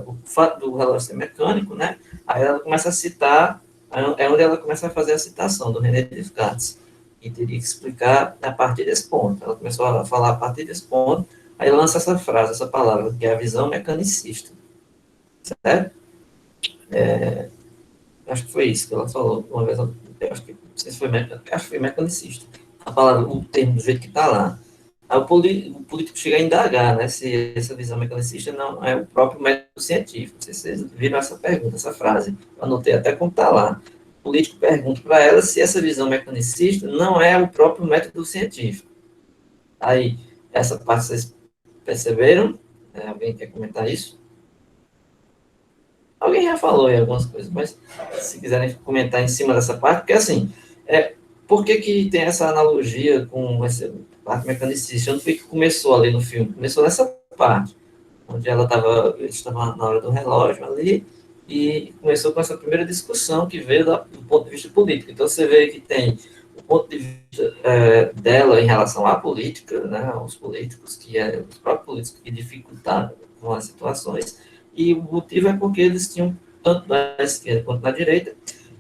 o fato do relógio ser mecânico, né? Aí ela começa a citar, é onde ela começa a fazer a citação do René Descartes, e teria que explicar a partir desse ponto. Ela começou a falar a partir desse ponto, aí lança essa frase, essa palavra, que é a visão mecanicista. Certo? Acho que foi isso que ela falou uma vez, acho que foi mecanicista. A palavra, o termo do jeito que está lá. Aí o político chega a indagar, né, se essa visão mecanicista não é o próprio método científico. Não sei se vocês viram essa pergunta, essa frase. Eu anotei até como está lá. O político pergunta para ela se essa visão mecanicista não é o próprio método científico. Aí, essa parte vocês perceberam? Alguém quer comentar isso? Alguém já falou aí algumas coisas, mas se quiserem comentar em cima dessa parte, porque assim, por que tem essa analogia com essa parte mecanicista? Onde foi que começou ali no filme? Começou nessa parte, onde ela estava na hora do relógio ali, e começou com essa primeira discussão que veio do ponto de vista político. Então, você vê que tem o ponto de vista dela em relação à política, né, aos políticos, os próprios políticos que dificultaram as situações, e o motivo é porque eles tinham, tanto na esquerda quanto na direita,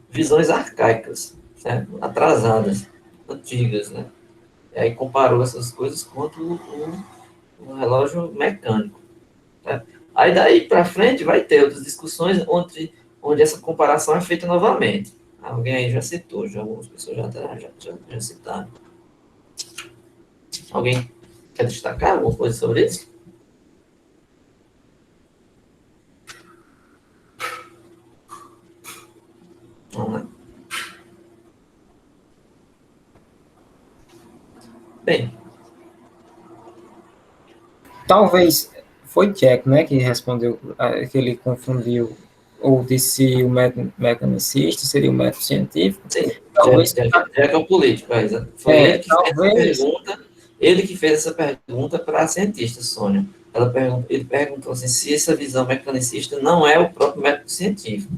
visões arcaicas, certo? Atrasadas, antigas, né? E aí comparou essas coisas com o relógio mecânico. Certo? Aí daí para frente vai ter outras discussões onde essa comparação é feita novamente. Alguém aí já citou, já algumas pessoas já citaram. Alguém quer destacar alguma coisa sobre isso? Vamos lá. Bem. Talvez foi Jack, né, que respondeu, que ele confundiu, ou disse o método mecanicista, seria o método científico. Sim, talvez Jack é o político. Foi ele que talvez fez essa pergunta. Ele que fez essa pergunta para a cientista, Sônia. Ele perguntou assim, se essa visão mecanicista não é o próprio método científico.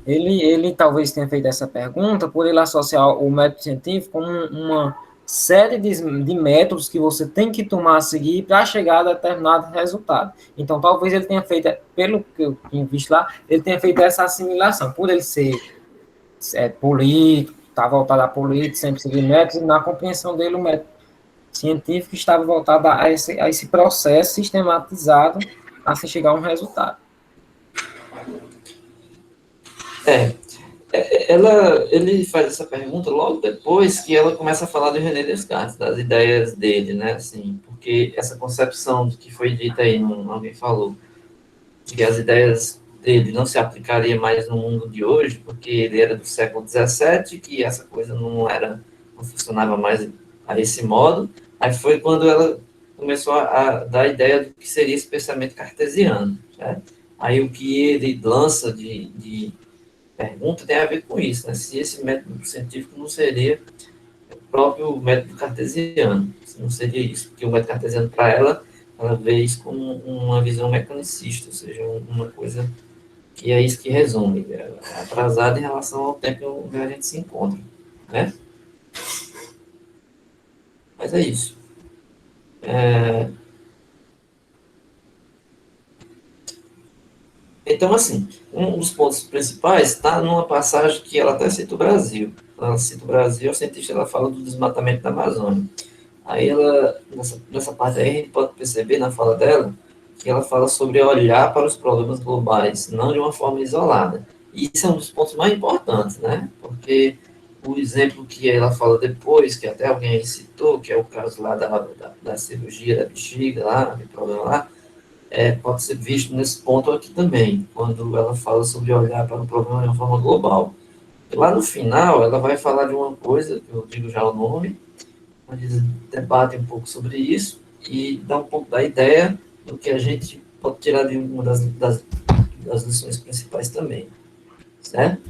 Ele talvez tenha feito essa pergunta por ele associar o método científico como uma série de métodos que você tem que tomar a seguir para chegar a determinado resultado. Então, talvez ele tenha feito, pelo que eu tinha visto lá, ele tenha feito essa assimilação. Por ele ser político, está voltado a político, sempre seguir métodos, e na compreensão dele, o método científico estava voltado a esse processo sistematizado a se chegar a um resultado. Ele faz essa pergunta logo depois que ela começa a falar de René Descartes, das ideias dele, né, assim, porque essa concepção que foi dita aí, alguém falou, de que as ideias dele não se aplicariam mais no mundo de hoje, porque ele era do século XVII, que essa coisa não funcionava mais a esse modo. Aí foi quando ela começou a dar a ideia do que seria esse pensamento cartesiano, certo? Aí o que ele lança de pergunta tem a ver com isso, né? Se esse método científico não seria o próprio método cartesiano, se não seria isso, porque o método cartesiano, para ela vê isso como uma visão mecanicista, ou seja, uma coisa que é isso que resume, é atrasada em relação ao tempo onde a gente se encontra, né? Mas é isso. Então, assim, um dos pontos principais está numa passagem que ela até cita o Brasil. Ela cita o Brasil, a cientista ela fala do desmatamento da Amazônia. Aí ela, nessa parte aí, a gente pode perceber na fala dela, que ela fala sobre olhar para os problemas globais, não de uma forma isolada. E isso é um dos pontos mais importantes, né? Porque o exemplo que ela fala depois, que até alguém aí citou, que é o caso lá da cirurgia da bexiga, lá, do problema lá, pode ser visto nesse ponto aqui também, quando ela fala sobre olhar para o problema de uma forma global. E lá no final, ela vai falar de uma coisa, que eu digo já o nome, onde eles debatem um pouco sobre isso e dá um pouco da ideia do que a gente pode tirar de uma das lições principais também, certo?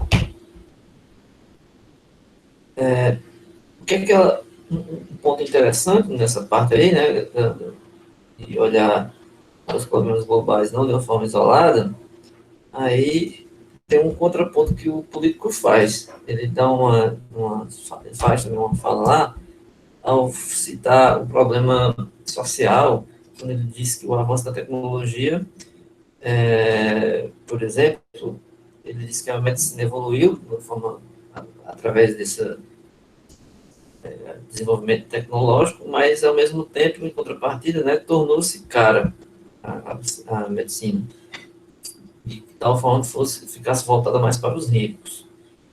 O que é um ponto interessante nessa parte aí, né, de olhar para os problemas globais não de uma forma isolada, aí tem um contraponto que o político faz. Ele dá faz também uma fala lá, ao citar o problema social, quando ele diz que o avanço da tecnologia, por exemplo, ele diz que a medicina evoluiu de uma forma, através desse desenvolvimento tecnológico, mas, ao mesmo tempo, em contrapartida, né, tornou-se cara a medicina, de tal forma que ficasse voltada mais para os ricos,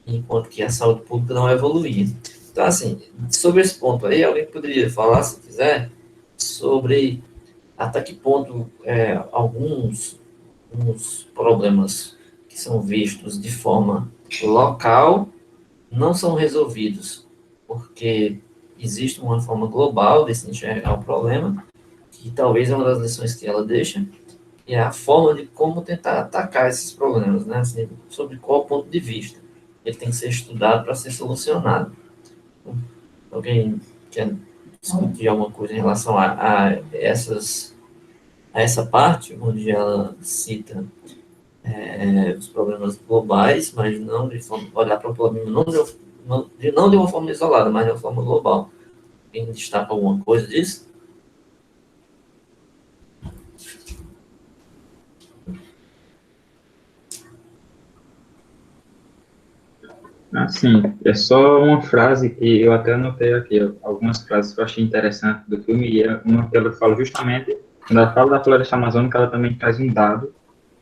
enquanto que a saúde pública não evoluía. Então, assim, sobre esse ponto aí, alguém poderia falar, se quiser, sobre até que ponto alguns problemas que são vistos de forma local não são resolvidos, porque existe uma forma global de se enxergar o problema, que talvez é uma das lições que ela deixa, e é a forma de como tentar atacar esses problemas, né? Assim, sobre qual ponto de vista ele tem que ser estudado para ser solucionado. Alguém quer discutir alguma coisa em relação a essa parte, onde ela cita os problemas globais, mas não de forma, olhar para o problema não de uma forma isolada, mas de uma forma global. Alguém destaca alguma coisa disso? Assim, é só uma frase que eu até anotei aqui, algumas frases que eu achei interessante do filme, e uma que ela fala justamente quando ela fala da floresta amazônica, ela também traz um dado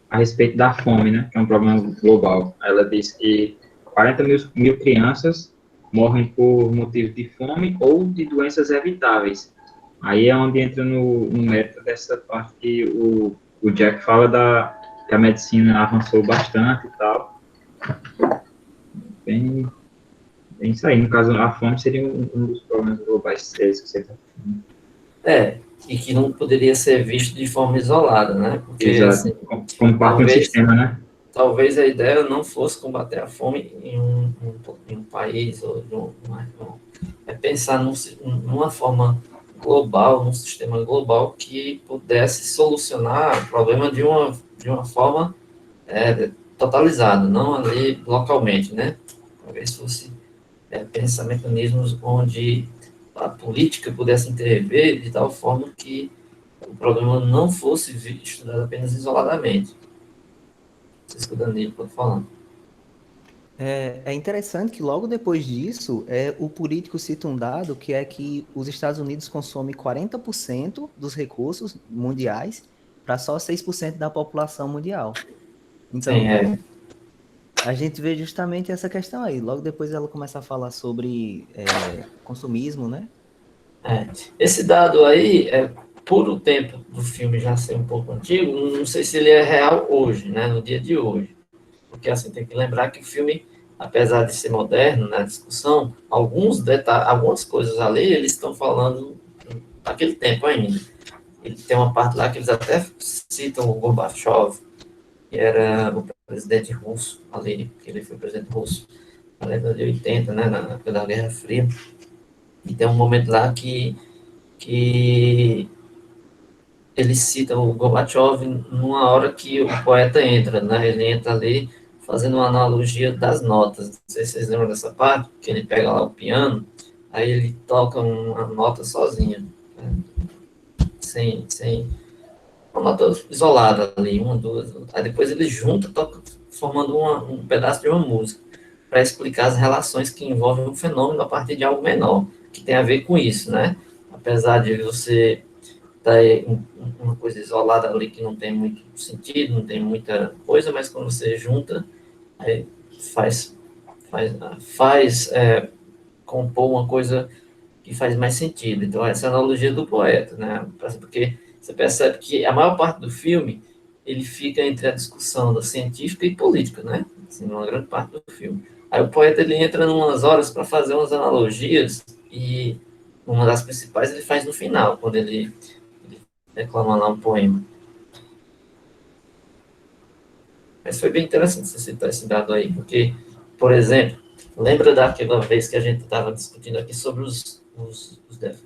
a respeito da fome, né, que é um problema global. Ela diz que 40 mil crianças morrem por motivo de fome ou de doenças evitáveis. Aí é onde entra no mérito dessa parte que o Jack fala que a medicina avançou bastante e tal. Bem isso aí. No caso, a fome seria um dos problemas globais, é isso que você está falando. E que não poderia ser visto de forma isolada, né? Porque, exato, assim, como parte do sistema, né? Talvez a ideia não fosse combater a fome em um país, ou é pensar numa forma global, num sistema global que pudesse solucionar o problema de uma forma totalizada, não ali localmente, né? Talvez fosse pensar mecanismos onde a política pudesse intervir de tal forma que o problema não fosse estudado apenas isoladamente. Não sei se o Danilo pode falar. É interessante que logo depois disso, o político cita um dado que é que os Estados Unidos consomem 40% dos recursos mundiais para só 6% da população mundial. Então, Sim, a gente vê justamente essa questão aí. Logo depois ela começa a falar sobre consumismo, né? Esse dado aí, por o tempo do filme já ser um pouco antigo, não sei se ele é real hoje, né, no dia de hoje. Porque, assim, tem que lembrar que o filme, apesar de ser moderno na discussão, algumas coisas ali, eles estão falando daquele tempo ainda. Ele tem uma parte lá que eles até citam o Gorbachev, que era o presidente russo ali, que ele foi presidente russo na década de 80, né, na época da Guerra Fria. E tem um momento lá que ele cita o Gorbachev numa hora que o poeta entra, né? Ele entra ali fazendo uma analogia das notas. Não sei se vocês lembram dessa parte, que ele pega lá o piano, aí ele toca uma nota sozinha, né? sem uma nota isolada ali, uma, duas. Aí depois ele junta, toca, formando um pedaço de uma música, para explicar as relações que envolvem um fenômeno a partir de algo menor, que tem a ver com isso, né? Apesar de você uma coisa isolada ali que não tem muito sentido, não tem muita coisa, mas quando você junta, aí faz compor uma coisa que faz mais sentido. Então, essa é a analogia do poeta, né? Porque você percebe que a maior parte do filme ele fica entre a discussão da científica e política, né? Assim, uma grande parte do filme. Aí o poeta ele entra em umas horas para fazer umas analogias e uma das principais ele faz no final, quando ele declama lá um poema. Mas foi bem interessante você citar esse dado aí, porque, por exemplo, lembra daquela vez que a gente estava discutindo aqui sobre os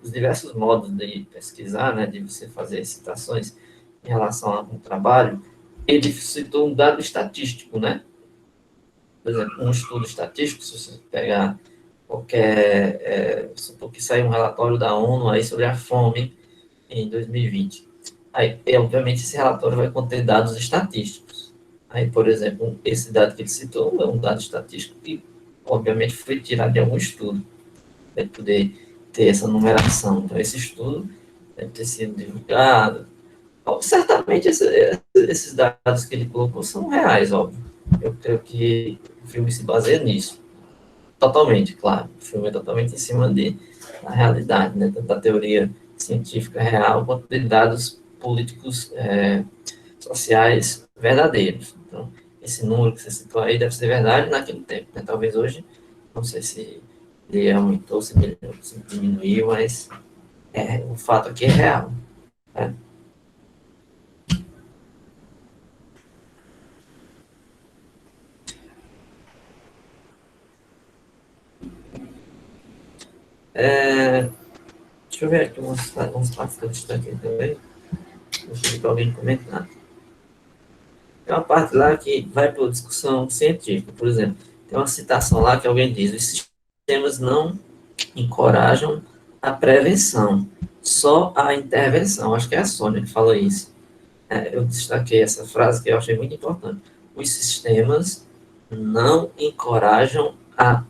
diversos modos de pesquisar, né, de você fazer citações em relação a um trabalho? Ele citou um dado estatístico, né? Por exemplo, um estudo estatístico, se você pegar supor que saiu um relatório da ONU aí sobre a fome em 2020. Aí, obviamente, esse relatório vai conter dados estatísticos. Aí, por exemplo, esse dado que ele citou é um dado estatístico que, obviamente, foi tirado de algum estudo, para poder ter essa numeração. Então, esse estudo deve ter sido divulgado. Certamente, esses dados que ele colocou são reais, óbvio. Eu creio que o filme se baseia nisso. Totalmente, claro. O filme é totalmente em cima da realidade, né? Tanto da teoria científica real quanto de dados políticos sociais verdadeiros. Então, esse número que você citou aí deve ser verdade naquele tempo, né? Talvez hoje, não sei se ele aumentou, se diminuiu, mas o fato aqui é real, né? Deixa eu ver aqui umas partes que eu destaquei também. Não sei se alguém comentar. Tem uma parte lá que vai para a discussão científica, por exemplo. Tem uma citação lá que alguém diz: os sistemas não encorajam a prevenção, só a intervenção. Acho que é a Sônia que falou isso. Eu destaquei essa frase que eu achei muito importante. Os sistemas não encorajam a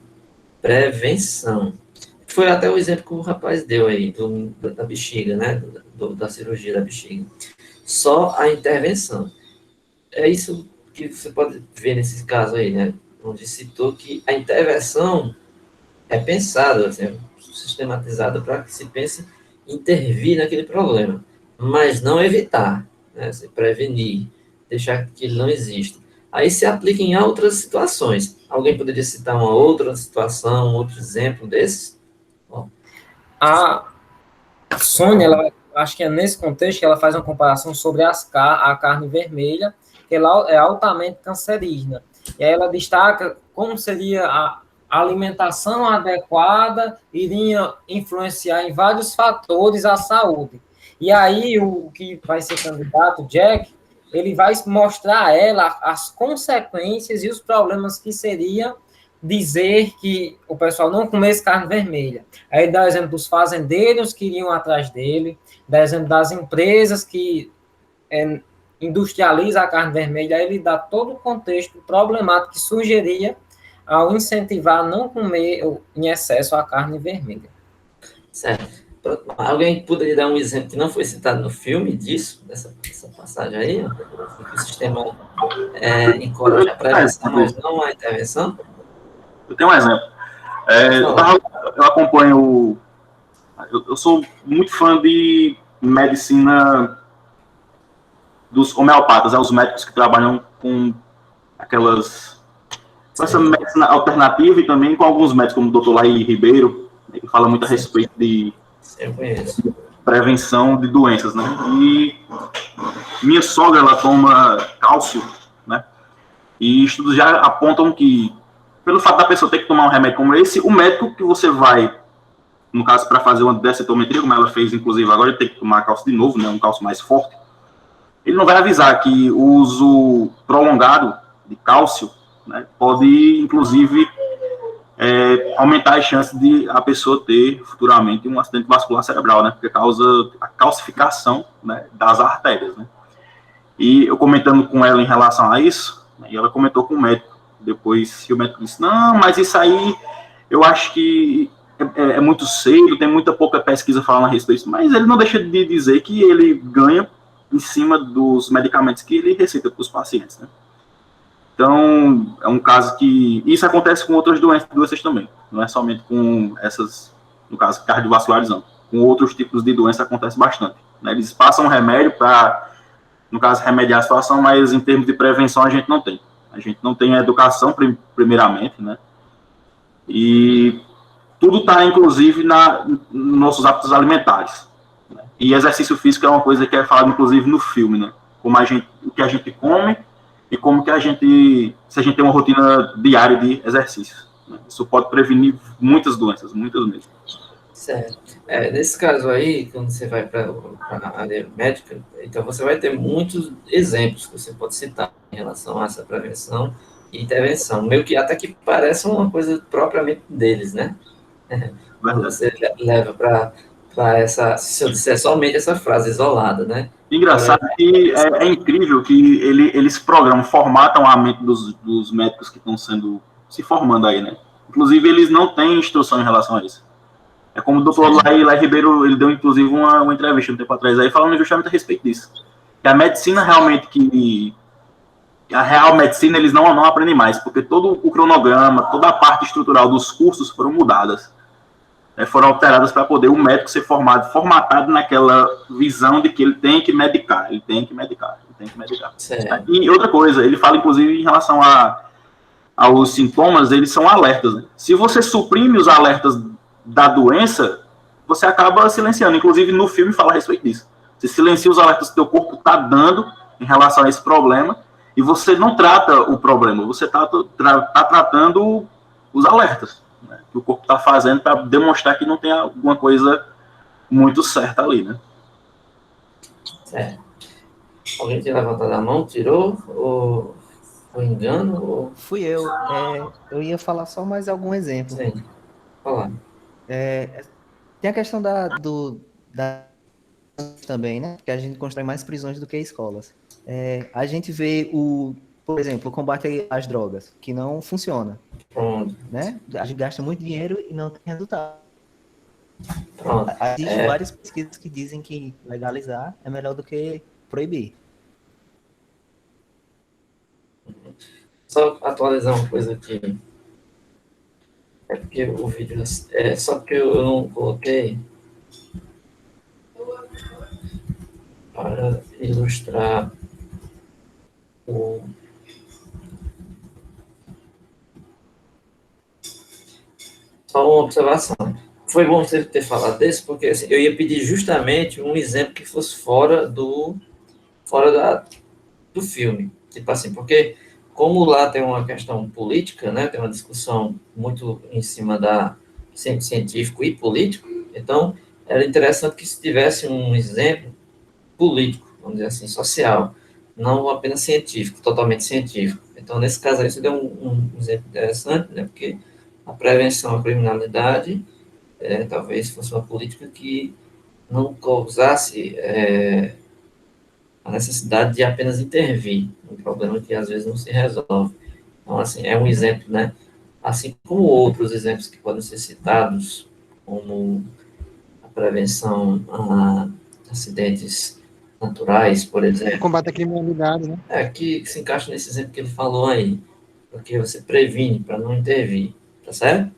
prevenção. foi até o exemplo que o rapaz deu aí, da bexiga, né? Da cirurgia da bexiga. Só a intervenção. É isso que você pode ver nesse caso aí, né? Onde citou que a intervenção é pensada, assim, sistematizada para que se pense intervir naquele problema, mas não evitar, né? Se prevenir, deixar que ele não exista. Aí se aplica em outras situações. Alguém poderia citar uma outra situação, um outro exemplo desses? Bom, A Sônia, ela, acho que é nesse contexto que ela faz uma comparação sobre a carne vermelha, que ela é altamente cancerígena. E aí ela destaca como seria a alimentação adequada, iria influenciar em vários fatores a saúde. E aí o que vai ser candidato, Jack, ele vai mostrar a ela as consequências e os problemas que seria dizer que o pessoal não comesse carne vermelha. Aí dá exemplo dos fazendeiros que iriam atrás dele, dá exemplo das empresas que industrializam a carne vermelha, aí ele dá todo o contexto problemático que surgiria ao incentivar a não comer em excesso a carne vermelha. certo. Alguém poderia dar um exemplo que não foi citado no filme disso, dessa passagem aí? Ó, que o sistema encoraja a prevenção, mas não a intervenção? Eu tenho um exemplo. Eu acompanho. Eu sou muito fã de medicina dos homeopatas, os médicos que trabalham com essa medicina alternativa e também com alguns médicos, como o Dr. Laí Ribeiro, que fala muito a respeito de prevenção de doenças, né? E minha sogra, ela toma cálcio, né? E estudos já apontam que, pelo fato da pessoa ter que tomar um remédio como esse, o médico que você vai, no caso, para fazer uma densitometria, como ela fez, inclusive, agora ele tem que tomar cálcio de novo, né? Um cálcio mais forte. Ele não vai avisar que o uso prolongado de cálcio, né, pode, inclusive, aumentar as chances de a pessoa ter futuramente um acidente vascular cerebral, né, porque causa a calcificação, né, das artérias, né. E eu comentando com ela em relação a isso, né, e ela comentou com o médico, depois o médico disse, não, mas isso aí eu acho que é muito cedo, tem muita pouca pesquisa falando a respeito disso, mas ele não deixa de dizer que ele ganha em cima dos medicamentos que ele receita para os pacientes, né. Então, é um caso que... Isso acontece com outras doenças também. Não é somente com essas, no caso, cardiovasculares, não. Com outros tipos de doença acontece bastante, né? Eles passam um remédio para, no caso, remediar a situação, mas em termos de prevenção a gente não tem. A gente não tem a educação, primeiramente, né? E tudo está, inclusive, nos nossos hábitos alimentares. Né? E exercício físico é uma coisa que é falado, inclusive, no filme, né? Como o que a gente come e como que se a gente tem uma rotina diária de exercícios. Né? Isso pode prevenir muitas doenças, muitas mesmo. Certo. Nesse caso aí, quando você vai para a área médica, então você vai ter muitos exemplos que você pode citar em relação a essa prevenção e intervenção, meio que até que parece uma coisa propriamente deles, né? Você leva para essa, se eu disser somente essa frase isolada, né? Engraçado que é incrível que eles programam, formatam a mente dos médicos que estão se formando aí, né? Inclusive, eles não têm instrução em relação a isso. É como o doutor Laí Ribeiro, ele deu, inclusive, uma entrevista um tempo atrás aí, falando justamente a respeito disso. Que a medicina realmente a real medicina, eles não aprendem mais, porque todo o cronograma, toda a parte estrutural dos cursos foram mudadas. Foram alteradas para poder o médico ser formatado naquela visão de que ele tem que medicar, ele tem que medicar. Certo. E outra coisa, ele fala, inclusive, em relação aos sintomas, eles são alertas. Né? Se você suprime os alertas da doença, você acaba silenciando. Inclusive, no filme fala a respeito disso. Você silencia os alertas que o teu corpo está dando em relação a esse problema e você não trata o problema, você está tratando os alertas, né, que o corpo está fazendo para demonstrar que não tem alguma coisa muito certa ali, né? Certo. Alguém tinha levantado a mão, tirou, ou foi engano? Ou... Fui eu. Eu ia falar só mais algum exemplo. Sim, falar. Tem a questão da também, né? Que a gente constrói mais prisões do que escolas. A gente vê por exemplo, o combate às drogas, que não funciona. Né? A gente gasta muito dinheiro e não tem resultado. Pronto. Existem várias pesquisas que dizem que legalizar é melhor do que proibir. Só atualizar uma coisa aqui. É porque o vídeo... só porque eu não coloquei para ilustrar o... Só uma observação. Foi bom você ter falado desse, porque assim, eu ia pedir justamente um exemplo que fosse fora do filme. Tipo assim, porque como lá tem uma questão política, né, tem uma discussão muito em cima da científico e político, então era interessante que se tivesse um exemplo político, vamos dizer assim, social, não apenas científico, totalmente científico. Então, nesse caso aí, você deu um exemplo interessante, né, porque a prevenção à criminalidade talvez fosse uma política que não causasse a necessidade de apenas intervir, um problema que às vezes não se resolve. Então, assim, é um exemplo, né? Assim como outros exemplos que podem ser citados, como a prevenção a acidentes naturais, por exemplo. Combate à criminalidade, né? Que se encaixa nesse exemplo que ele falou aí, porque você previne para não intervir, tá certo?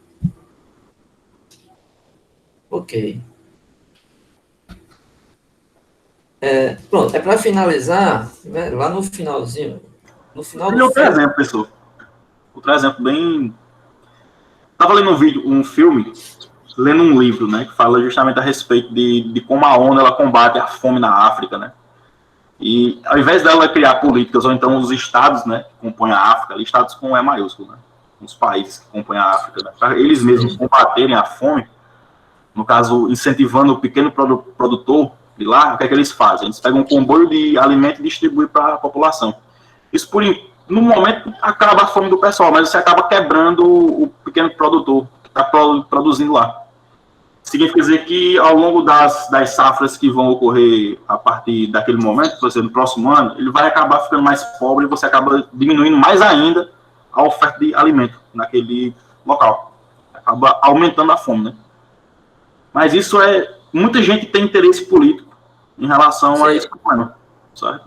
Ok. Pronto, para finalizar, né, lá no finalzinho, no final do Outro filme... exemplo, pessoal. Outro exemplo bem... Estava lendo um filme, lendo um livro, né, que fala justamente a respeito de como a ONU ela combate a fome na África, né? E ao invés dela criar políticas, ou então os estados, né, que compõem a África, estados com E maiúsculo, né, os países que compõem a África, né, para eles mesmos combaterem a fome, no caso, incentivando o pequeno produtor de lá, o que é que eles fazem? Eles pegam um comboio de alimento e distribuem para a população. Isso, no momento, acaba a fome do pessoal, mas você acaba quebrando o pequeno produtor que está produzindo lá. Significa dizer que, ao longo das safras que vão ocorrer a partir daquele momento, por exemplo, no próximo ano, ele vai acabar ficando mais pobre e você acaba diminuindo mais ainda a oferta de alimento naquele local. Acaba aumentando a fome, né? Mas isso muita gente tem interesse político em relação a esse problema.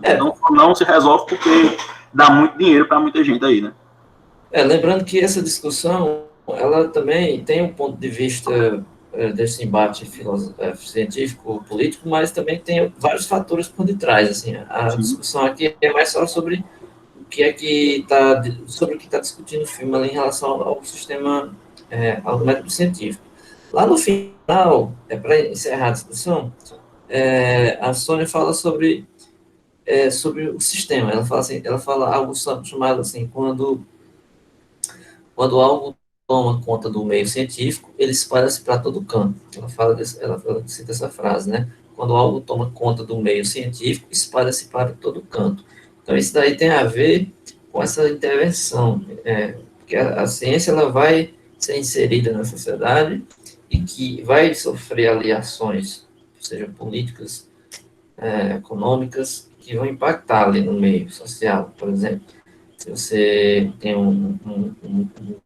Então, não se resolve porque dá muito dinheiro para muita gente aí, né? Lembrando que essa discussão, ela também tem um ponto de vista desse embate científico, político, mas também tem vários fatores por detrás, assim. A discussão aqui é mais só sobre o que está discutindo o filme ali em relação ao sistema, ao método científico. Lá no final, para encerrar a discussão, a Sônia fala sobre o sistema. Ela fala algo chamado assim, quando algo toma conta do meio científico, ele espalha-se para todo canto. Ela cita essa frase, né? Quando algo toma conta do meio científico, espalha-se para todo canto. Então, isso daí tem a ver com essa intervenção, porque a ciência ela vai ser inserida na sociedade e que vai sofrer ali ações, sejam políticas, econômicas, que vão impactar ali no meio social, por exemplo. Se você tem uma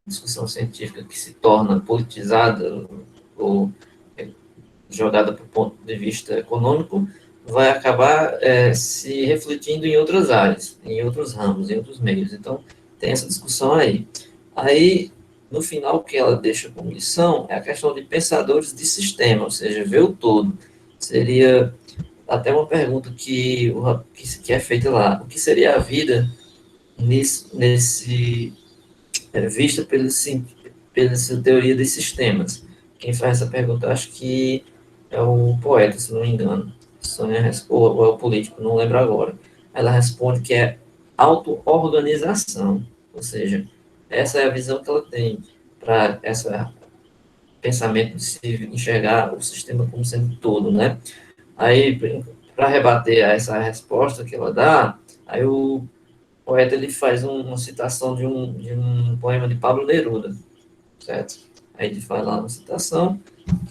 discussão científica que se torna politizada ou jogada para o ponto de vista econômico, vai acabar se refletindo em outras áreas, em outros ramos, em outros meios. Então, tem essa discussão aí. Aí, no final, o que ela deixa como lição é a questão de pensadores de sistema, ou seja, ver o todo. Seria até uma pergunta que é feita lá. O que seria a vida vista pela teoria dos sistemas? Quem faz essa pergunta, acho que é o poeta, se não me engano. Sônia ou é o político, não lembro agora. Ela responde que é auto-organização, ou seja, essa é a visão que ela tem para esse pensamento de se enxergar o sistema como sendo todo, né? Aí, para rebater a essa resposta que ela dá, aí o poeta ele faz uma citação de um poema de Pablo Neruda, certo? Aí ele faz lá uma citação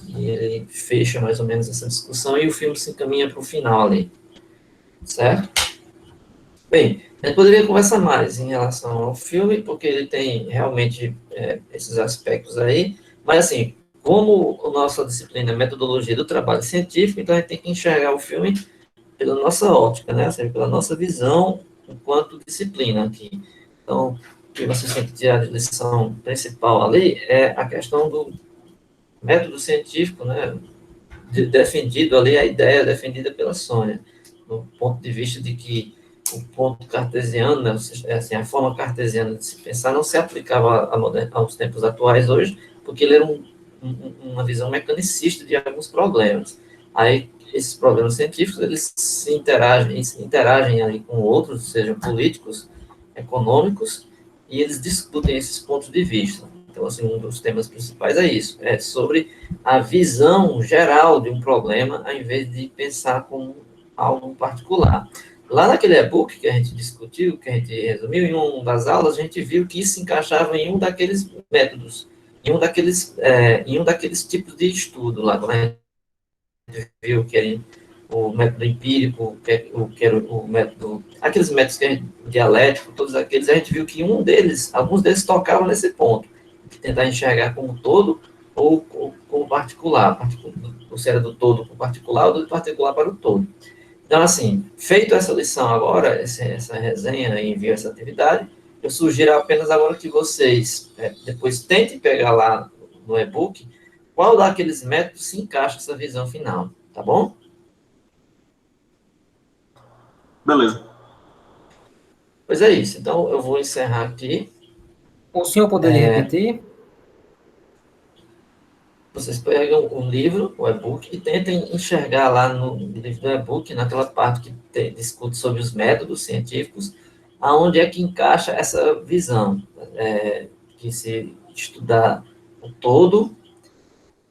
e ele fecha mais ou menos essa discussão e o filme se encaminha para o final ali, certo? Bem, a gente poderia conversar mais em relação ao filme, porque ele tem realmente esses aspectos aí, mas assim, como a nossa disciplina é metodologia do trabalho científico, então a gente tem que enxergar o filme pela nossa ótica, né? Ou seja, pela nossa visão enquanto disciplina aqui. Então, o que vocês têm que tirar de lição principal ali é a questão do método científico, né? Defendido ali, a ideia defendida pela Sônia, do ponto de vista de que o ponto cartesiano, né, assim, a forma cartesiana de se pensar não se aplicava aos tempos atuais hoje, porque ele era uma visão mecanicista de alguns problemas. Aí, esses problemas científicos, eles se interagem ali com outros, sejam políticos, econômicos, e eles discutem esses pontos de vista. Então, assim, um dos temas principais é isso, é sobre a visão geral de um problema, ao invés de pensar como algo particular. Lá naquele e-book que a gente discutiu, que a gente resumiu, em uma das aulas, a gente viu que isso se encaixava em um daqueles métodos, em um daqueles tipos de estudo lá, quando a gente viu que era o método empírico, que era o método, aqueles métodos que a gente, dialético, todos aqueles, a gente viu que alguns deles tocavam nesse ponto, de tentar enxergar como todo ou como particular, ou se era do todo para o particular ou do particular para o todo. Então, assim, feito essa lição agora, essa resenha e envio essa atividade, eu sugiro apenas agora que vocês depois tentem pegar lá no e-book qual daqueles métodos se encaixa nessa visão final, tá bom? Beleza. Pois é isso. Então, eu vou encerrar aqui. O senhor poderia repetir? Vocês pegam o livro, o e-book, e tentem enxergar lá no livro do e-book, naquela parte que discute sobre os métodos científicos, aonde é que encaixa essa visão, que se estudar o todo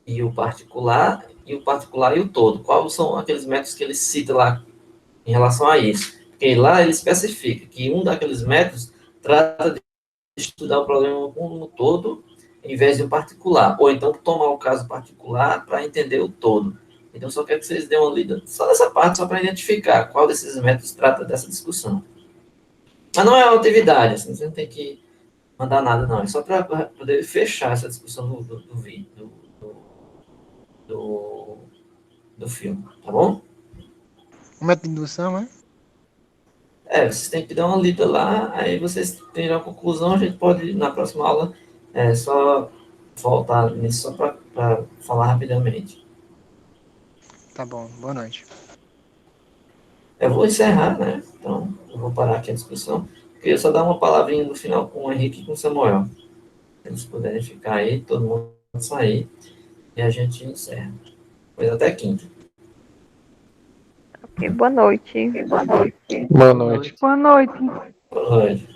e o particular e o todo. Quais são aqueles métodos que ele cita lá em relação a isso? Porque lá ele especifica que um daqueles métodos trata de estudar o problema como um todo, em vez de um particular, ou então tomar o caso particular para entender o todo. Então, só quero que vocês dêem uma lida só nessa parte, só para identificar qual desses métodos trata dessa discussão. Mas não é uma atividade, assim, você não tem que mandar nada, não. É só para poder fechar essa discussão do vídeo, do filme, tá bom? O método de indução, né? Vocês têm que dar uma lida lá, aí vocês terão a conclusão, a gente pode, na próxima aula, só voltar nisso só para falar rapidamente. Tá bom, boa noite. Eu vou encerrar, né? Então, eu vou parar aqui a discussão. Queria só dar uma palavrinha no final com o Henrique e com o Samuel. Se eles puderem ficar aí, todo mundo sair, e a gente encerra. Pois até quinta. Ok, boa noite. Boa noite. Boa noite. Boa noite. Boa noite.